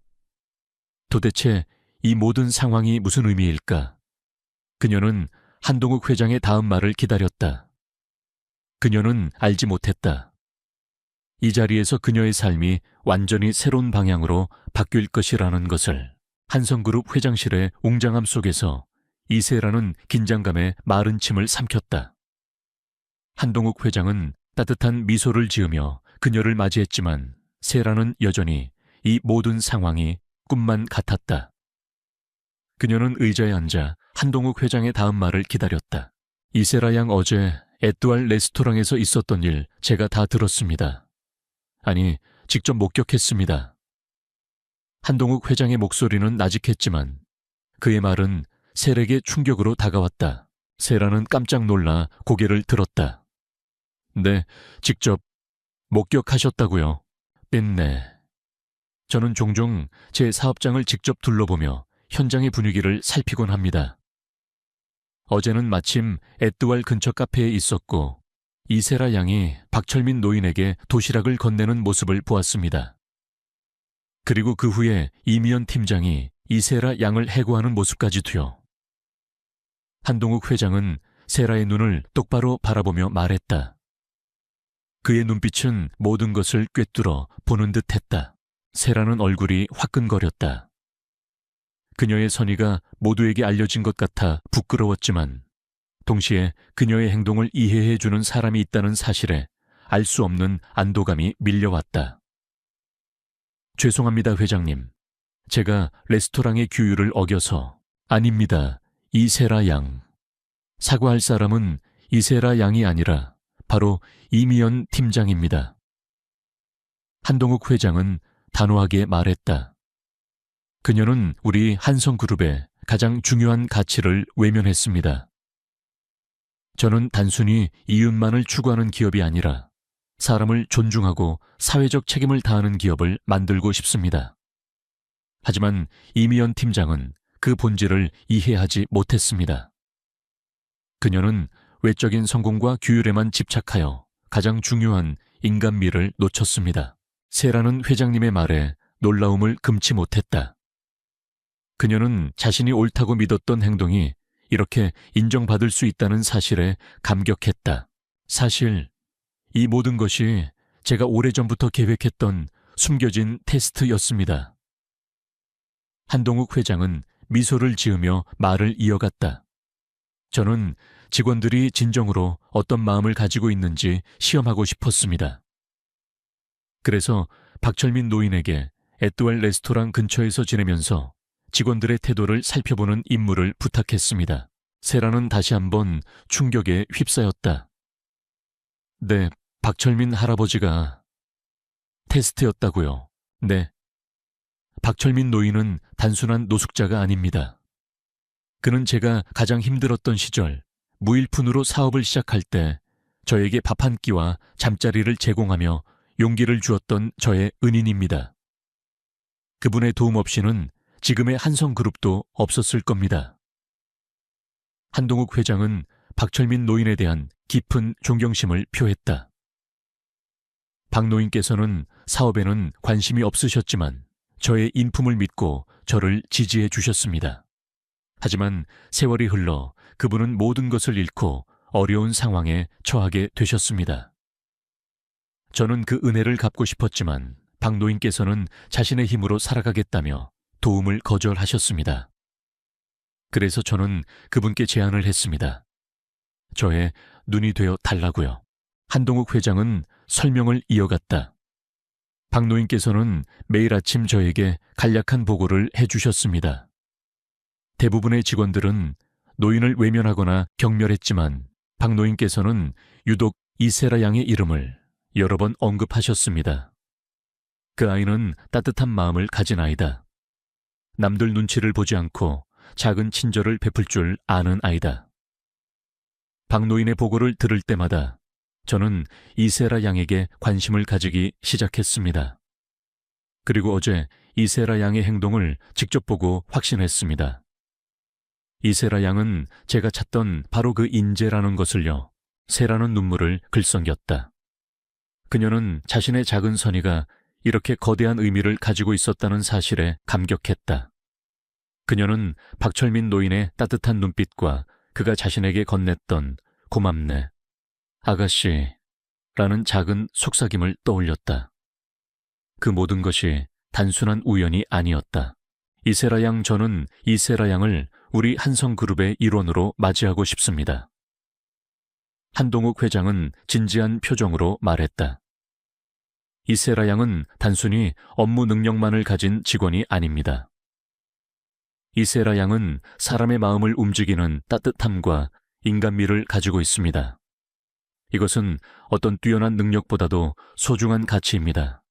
도대체 이 모든 상황이 무슨 의미일까? 그녀는 한동욱 회장의 다음 말을 기다렸다. 그녀는 알지 못했다. 이 자리에서 그녀의 삶이 완전히 새로운 방향으로 바뀔 것이라는 것을. 한성그룹 회장실의 웅장함 속에서 이세라는 긴장감에 마른 침을 삼켰다. 한동욱 회장은 따뜻한 미소를 지으며 그녀를 맞이했지만 세라는 여전히 이 모든 상황이 꿈만 같았다. 그녀는 의자에 앉아 한동욱 회장의 다음 말을 기다렸다. 이세라 양 어제 에뚜알 레스토랑에서 있었던 일 제가 다 들었습니다. 아니, 직접 목격했습니다. 한동욱 회장의 목소리는 나직했지만 그의 말은 세라에게 충격으로 다가왔다. 세라는 깜짝 놀라 고개를 들었다. 네, 직접 목격하셨다고요? 네. 저는 종종 제 사업장을 직접 둘러보며 현장의 분위기를 살피곤 합니다. 어제는 마침 에뚜알 근처 카페에 있었고 이세라 양이 박철민 노인에게 도시락을 건네는 모습을 보았습니다. 그리고 그 후에 이미연 팀장이 이세라 양을 해고하는 모습까지도요. 한동욱 회장은 세라의 눈을 똑바로 바라보며 말했다. 그의 눈빛은 모든 것을 꿰뚫어 보는 듯했다. 세라는 얼굴이 화끈거렸다. 그녀의 선의가 모두에게 알려진 것 같아 부끄러웠지만 동시에 그녀의 행동을 이해해주는 사람이 있다는 사실에 알 수 없는 안도감이 밀려왔다. 죄송합니다, 회장님. 제가 레스토랑의 규율을 어겨서. 아닙니다, 이세라 양. 사과할 사람은 이세라 양이 아니라 바로 이미연 팀장입니다. 한동욱 회장은 단호하게 말했다. 그녀는 우리 한성그룹의 가장 중요한 가치를 외면했습니다. 저는 단순히 이윤만을 추구하는 기업이 아니라 사람을 존중하고 사회적 책임을 다하는 기업을 만들고 싶습니다. 하지만 이미연 팀장은 그 본질을 이해하지 못했습니다. 그녀는 외적인 성공과 규율에만 집착하여 가장 중요한 인간미를 놓쳤습니다. 세라는 회장님의 말에 놀라움을 금치 못했다. 그녀는 자신이 옳다고 믿었던 행동이 이렇게 인정받을 수 있다는 사실에 감격했다. 사실 이 모든 것이 제가 오래전부터 계획했던 숨겨진 테스트였습니다. 한동욱 회장은 미소를 지으며 말을 이어갔다. 저는 직원들이 진정으로 어떤 마음을 가지고 있는지 시험하고 싶었습니다. 그래서 박철민 노인에게 에뚜알 레스토랑 근처에서 지내면서 직원들의 태도를 살펴보는 임무를 부탁했습니다. 세라는 다시 한번 충격에 휩싸였다. 네, 박철민 할아버지가. 테스트였다고요. 네. 박철민 노인은 단순한 노숙자가 아닙니다. 그는 제가 가장 힘들었던 시절 무일푼으로 사업을 시작할 때 저에게 밥 한 끼와 잠자리를 제공하며 용기를 주었던 저의 은인입니다. 그분의 도움 없이는 지금의 한성그룹도 없었을 겁니다. 한동욱 회장은 박철민 노인에 대한 깊은 존경심을 표했다. 박 노인께서는 사업에는 관심이 없으셨지만 저의 인품을 믿고 저를 지지해 주셨습니다. 하지만 세월이 흘러 그분은 모든 것을 잃고 어려운 상황에 처하게 되셨습니다. 저는 그 은혜를 갚고 싶었지만 박 노인께서는 자신의 힘으로 살아가겠다며 도움을 거절하셨습니다. 그래서 저는 그분께 제안을 했습니다. 저의 눈이 되어 달라고요. 한동욱 회장은 설명을 이어갔다. 박 노인께서는 매일 아침 저에게 간략한 보고를 해주셨습니다. 대부분의 직원들은 노인을 외면하거나 경멸했지만 박 노인께서는 유독 이세라 양의 이름을 여러 번 언급하셨습니다. 그 아이는 따뜻한 마음을 가진 아이다. 남들 눈치를 보지 않고 작은 친절을 베풀 줄 아는 아이다. 박 노인의 보고를 들을 때마다 저는 이세라 양에게 관심을 가지기 시작했습니다. 그리고 어제 이세라 양의 행동을 직접 보고 확신했습니다. 이세라 양은 제가 찾던 바로 그 인재라는 것을요. 새라는 눈물을 글썽겼다. 그녀는 자신의 작은 선의가 이렇게 거대한 의미를 가지고 있었다는 사실에 감격했다. 그녀는 박철민 노인의 따뜻한 눈빛과 그가 자신에게 건넸던 고맙네, 아가씨라는 작은 속삭임을 떠올렸다. 그 모든 것이 단순한 우연이 아니었다. 이세라 양, 저는 이세라 양을 우리 한성그룹의 일원으로 맞이하고 싶습니다. 한동욱 회장은 진지한 표정으로 말했다. 이세라 양은 단순히 업무 능력만을 가진 직원이 아닙니다. 이세라 양은 사람의 마음을 움직이는 따뜻함과 인간미를 가지고 있습니다. 이것은 어떤 뛰어난 능력보다도 소중한 가치입니다.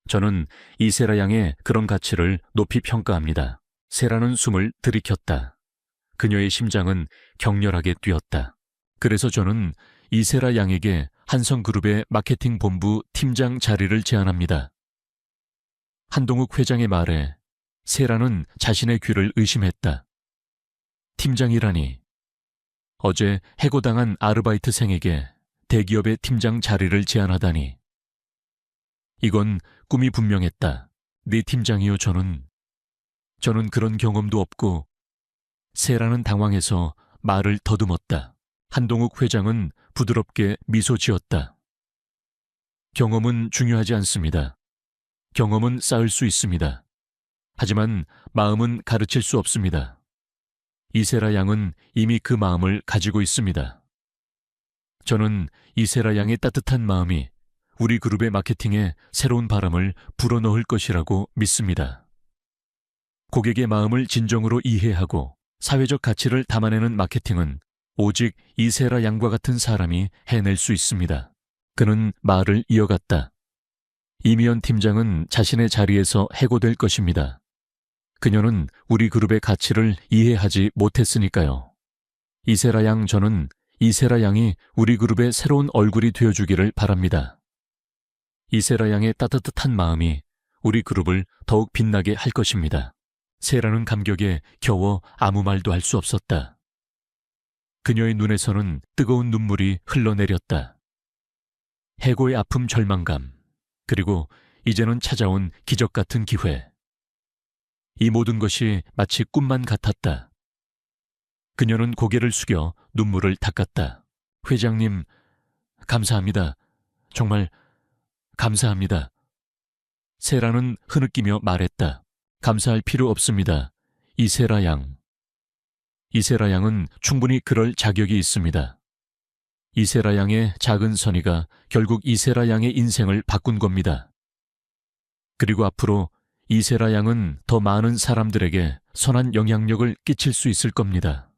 저는 이세라 양의 그런 가치를 높이 평가합니다. 세라는 숨을 들이켰다. 그녀의 심장은 격렬하게 뛰었다. 그래서 저는 이세라 양에게 한성그룹의 마케팅 본부 팀장 자리를 제안합니다. 한동욱 회장의 말에 세라는 자신의 귀를 의심했다. 팀장이라니. 어제 해고당한 아르바이트생에게 대기업의 팀장 자리를 제안하다니. 이건 꿈이 분명했다. 네 팀장이요. 저는 그런 경험도 없고. 세라는 당황해서 말을 더듬었다. 한동욱 회장은 부드럽게 미소 지었다. 경험은 중요하지 않습니다. 경험은 쌓을 수 있습니다. 하지만 마음은 가르칠 수 없습니다. 이세라 양은 이미 그 마음을 가지고 있습니다. 저는 이세라 양의 따뜻한 마음이 우리 그룹의 마케팅에 새로운 바람을 불어넣을 것이라고 믿습니다. 고객의 마음을 진정으로 이해하고 사회적 가치를 담아내는 마케팅은 오직 이세라 양과 같은 사람이 해낼 수 있습니다. 그는 말을 이어갔다. 이미연 팀장은 자신의 자리에서 해고될 것입니다. 그녀는 우리 그룹의 가치를 이해하지 못했으니까요. 이세라 양, 저는 이세라 양이 우리 그룹의 새로운 얼굴이 되어주기를 바랍니다. 이세라 양의 따뜻한 마음이 우리 그룹을 더욱 빛나게 할 것입니다. 세라는 감격에 겨워 아무 말도 할 수 없었다. 그녀의 눈에서는 뜨거운 눈물이 흘러내렸다. 해고의 아픔, 절망감, 그리고 이제는 찾아온 기적 같은 기회. 이 모든 것이 마치 꿈만 같았다. 그녀는 고개를 숙여 눈물을 닦았다. 회장님, 감사합니다. 정말 감사합니다. 세라는 흐느끼며 말했다. 감사할 필요 없습니다. 이세라 양. 이세라 양은 충분히 그럴 자격이 있습니다. 이세라 양의 작은 선의가 결국 이세라 양의 인생을 바꾼 겁니다. 그리고 앞으로 이세라 양은 더 많은 사람들에게 선한 영향력을 끼칠 수 있을 겁니다.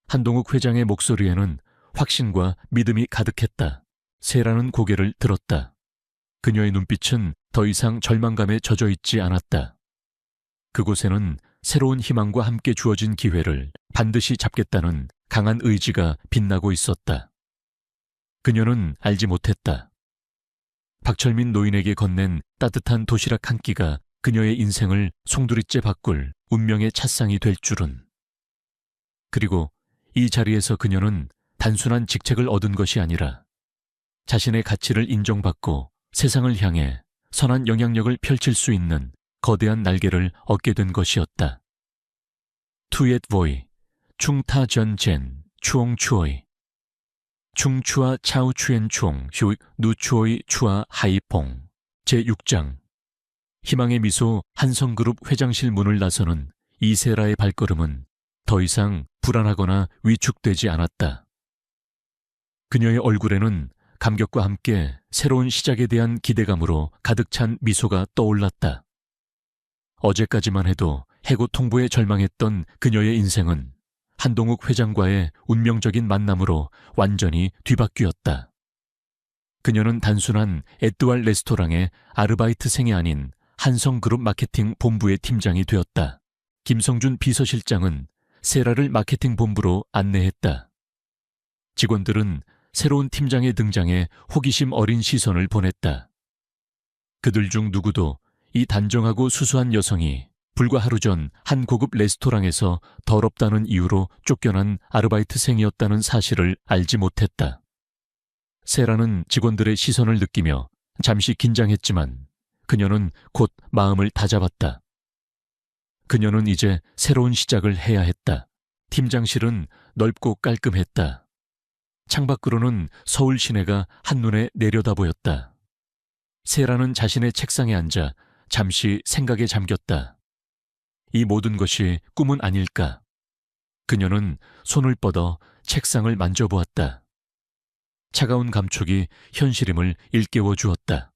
한동욱 회장의 목소리에는 확신과 믿음이 가득했다. 세라는 고개를 들었다. 그녀의 눈빛은 더 이상 절망감에 젖어 있지 않았다. 그곳에는 새로운 희망과 함께 주어진 기회를 반드시 잡겠다는 강한 의지가 빛나고 있었다. 그녀는 알지 못했다. 박철민 노인에게 건넨 따뜻한 도시락 한 끼가 그녀의 인생을 송두리째 바꿀 운명의 찻상이 될 줄은. 그리고 이 자리에서 그녀는 단순한 직책을 얻은 것이 아니라 자신의 가치를 인정받고 세상을 향해 선한 영향력을 펼칠 수 있는 거대한 날개를 얻게 된 것이었다. 투옙 보이, 충타전젠, 추옹추어이, 충추아 차우추엔총, 휴익 누추어이 추아 하이퐁. 제6장. 희망의 미소 한성그룹 회장실 문을 나서는 이세라의 발걸음은 더 이상 불안하거나 위축되지 않았다. 그녀의 얼굴에는 감격과 함께 새로운 시작에 대한 기대감으로 가득 찬 미소가 떠올랐다. 어제까지만 해도 해고 통보에 절망했던 그녀의 인생은 한동욱 회장과의 운명적인 만남으로 완전히 뒤바뀌었다. 그녀는 단순한 에뚜알 레스토랑의 아르바이트생이 아닌 한성그룹 마케팅 본부의 팀장이 되었다. 김성준 비서실장은 세라를 마케팅 본부로 안내했다. 직원들은 새로운 팀장의 등장에 호기심 어린 시선을 보냈다. 그들 중 누구도 이 단정하고 수수한 여성이 불과 하루 전 한 고급 레스토랑에서 더럽다는 이유로 쫓겨난 아르바이트생이었다는 사실을 알지 못했다. 세라는 직원들의 시선을 느끼며 잠시 긴장했지만 그녀는 곧 마음을 다잡았다. 그녀는 이제 새로운 시작을 해야 했다. 팀장실은 넓고 깔끔했다. 창밖으로는 서울 시내가 한눈에 내려다 보였다. 세라는 자신의 책상에 앉아 잠시 생각에 잠겼다. 이 모든 것이 꿈은 아닐까? 그녀는 손을 뻗어 책상을 만져보았다. 차가운 감촉이 현실임을 일깨워 주었다.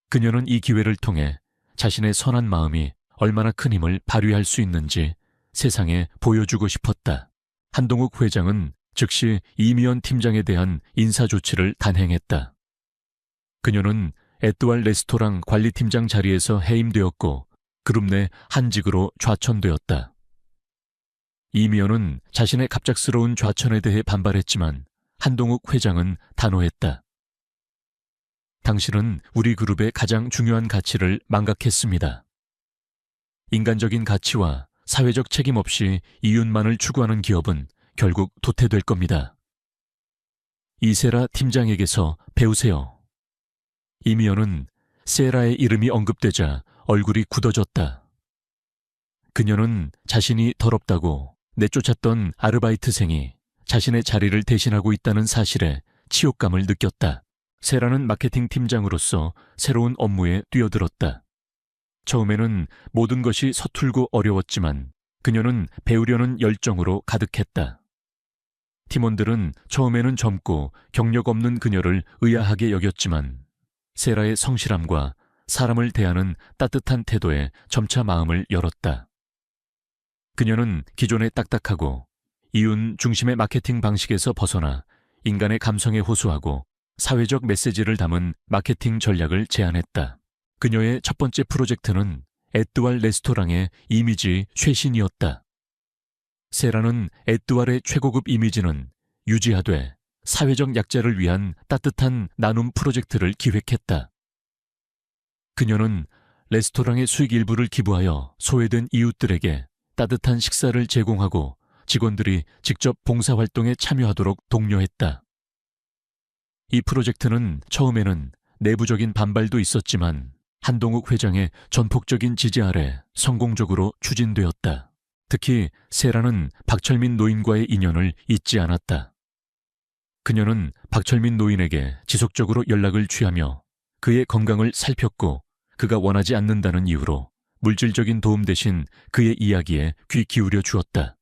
그녀는 이 기회를 통해 자신의 선한 마음이 얼마나 큰 힘을 발휘할 수 있는지 세상에 보여주고 싶었다. 한동욱 회장은 즉시 이미연 팀장에 대한 인사조치를 단행했다. 그녀는 에뚜알 레스토랑 관리팀장 자리에서 해임되었고 그룹 내 한직으로 좌천되었다. 이미연은 자신의 갑작스러운 좌천에 대해 반발했지만 한동욱 회장은 단호했다. 당신은 우리 그룹의 가장 중요한 가치를 망각했습니다. 인간적인 가치와 사회적 책임 없이 이윤만을 추구하는 기업은 결국 도태될 겁니다. 이세라 팀장에게서 배우세요. 이미연은 세라의 이름이 언급되자 얼굴이 굳어졌다. 그녀는 자신이 더럽다고 내쫓았던 아르바이트생이 자신의 자리를 대신하고 있다는 사실에 치욕감을 느꼈다. 세라는 마케팅 팀장으로서 새로운 업무에 뛰어들었다. 처음에는 모든 것이 서툴고 어려웠지만 그녀는 배우려는 열정으로 가득했다. 팀원들은 처음에는 젊고 경력 없는 그녀를 의아하게 여겼지만 세라의 성실함과 사람을 대하는 따뜻한 태도에 점차 마음을 열었다. 그녀는 기존의 딱딱하고 이윤 중심의 마케팅 방식에서 벗어나 인간의 감성에 호소하고 사회적 메시지를 담은 마케팅 전략을 제안했다. 그녀의 첫 번째 프로젝트는 에뚜알 레스토랑의 이미지 쇄신이었다. 세라는 에뚜알의 최고급 이미지는 유지하되 사회적 약자를 위한 따뜻한 나눔 프로젝트를 기획했다. 그녀는 레스토랑의 수익 일부를 기부하여 소외된 이웃들에게 따뜻한 식사를 제공하고 직원들이 직접 봉사활동에 참여하도록 독려했다. 이 프로젝트는 처음에는 내부적인 반발도 있었지만 한동욱 회장의 전폭적인 지지 아래 성공적으로 추진되었다. 특히 세라는 박철민 노인과의 인연을 잊지 않았다. 그녀는 박철민 노인에게 지속적으로 연락을 취하며 그의 건강을 살폈고 그가 원하지 않는다는 이유로 물질적인 도움 대신 그의 이야기에 귀 기울여 주었다.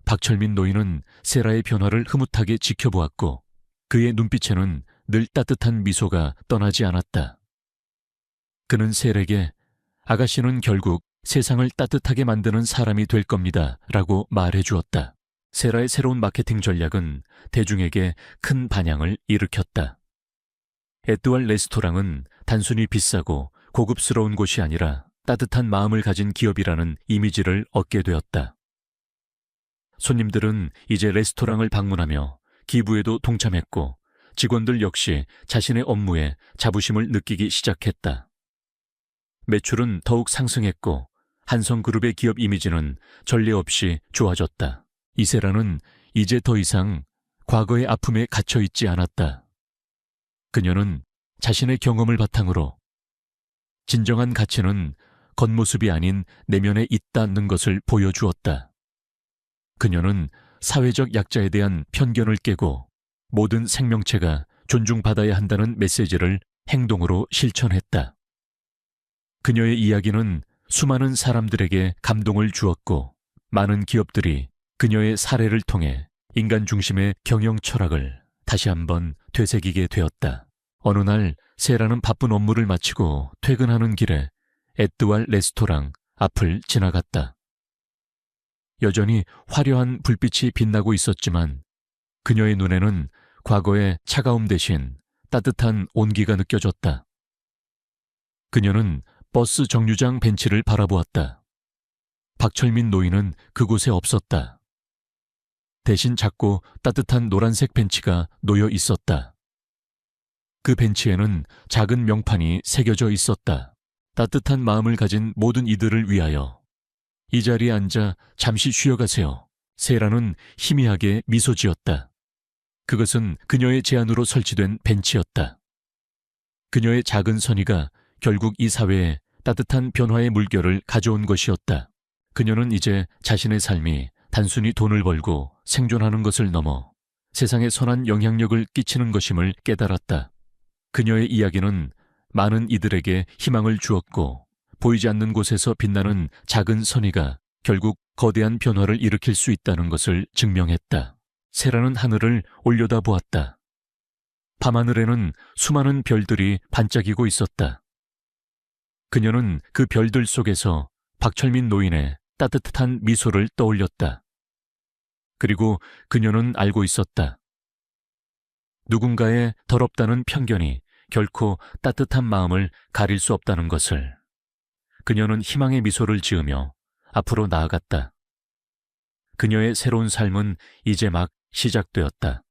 박철민 노인은 세라의 변화를 흐뭇하게 지켜보았고 그의 눈빛에는 늘 따뜻한 미소가 떠나지 않았다. 그는 세라에게 아가씨는 결국 세상을 따뜻하게 만드는 사람이 될 겁니다 라고 말해 주었다. 세라의 새로운 마케팅 전략은 대중에게 큰 반향을 일으켰다. 에뚜알 레스토랑은 단순히 비싸고 고급스러운 곳이 아니라 따뜻한 마음을 가진 기업이라는 이미지를 얻게 되었다. 손님들은 이제 레스토랑을 방문하며 기부에도 동참했고 직원들 역시 자신의 업무에 자부심을 느끼기 시작했다. 매출은 더욱 상승했고 한성그룹의 기업 이미지는 전례 없이 좋아졌다. 이세라는 이제 더 이상 과거의 아픔에 갇혀 있지 않았다. 그녀는 자신의 경험을 바탕으로 진정한 가치는 겉모습이 아닌 내면에 있다는 것을 보여주었다. 그녀는 사회적 약자에 대한 편견을 깨고 모든 생명체가 존중받아야 한다는 메시지를 행동으로 실천했다. 그녀의 이야기는 수많은 사람들에게 감동을 주었고 많은 기업들이 그녀의 사례를 통해 인간 중심의 경영 철학을 다시 한번 되새기게 되었다. 어느 날 세라는 바쁜 업무를 마치고 퇴근하는 길에 에뚜알 레스토랑 앞을 지나갔다. 여전히 화려한 불빛이 빛나고 있었지만 그녀의 눈에는 과거의 차가움 대신 따뜻한 온기가 느껴졌다. 그녀는 버스 정류장 벤치를 바라보았다. 박철민 노인은 그곳에 없었다. 대신 작고 따뜻한 노란색 벤치가 놓여 있었다. 그 벤치에는 작은 명판이 새겨져 있었다. 따뜻한 마음을 가진 모든 이들을 위하여. 이 자리에 앉아 잠시 쉬어가세요. 세라는 희미하게 미소 지었다. 그것은 그녀의 제안으로 설치된 벤치였다. 그녀의 작은 선의가 결국 이 사회에 따뜻한 변화의 물결을 가져온 것이었다. 그녀는 이제 자신의 삶이 단순히 돈을 벌고 생존하는 것을 넘어 세상에 선한 영향력을 끼치는 것임을 깨달았다. 그녀의 이야기는 많은 이들에게 희망을 주었고 보이지 않는 곳에서 빛나는 작은 선의가 결국 거대한 변화를 일으킬 수 있다는 것을 증명했다. 세라는 하늘을 올려다보았다. 밤하늘에는 수많은 별들이 반짝이고 있었다. 그녀는 그 별들 속에서 박철민 노인의 따뜻한 미소를 떠올렸다. 그리고 그녀는 알고 있었다. 누군가의 더럽다는 편견이 결코 따뜻한 마음을 가릴 수 없다는 것을. 그녀는 희망의 미소를 지으며 앞으로 나아갔다. 그녀의 새로운 삶은 이제 막 시작되었다.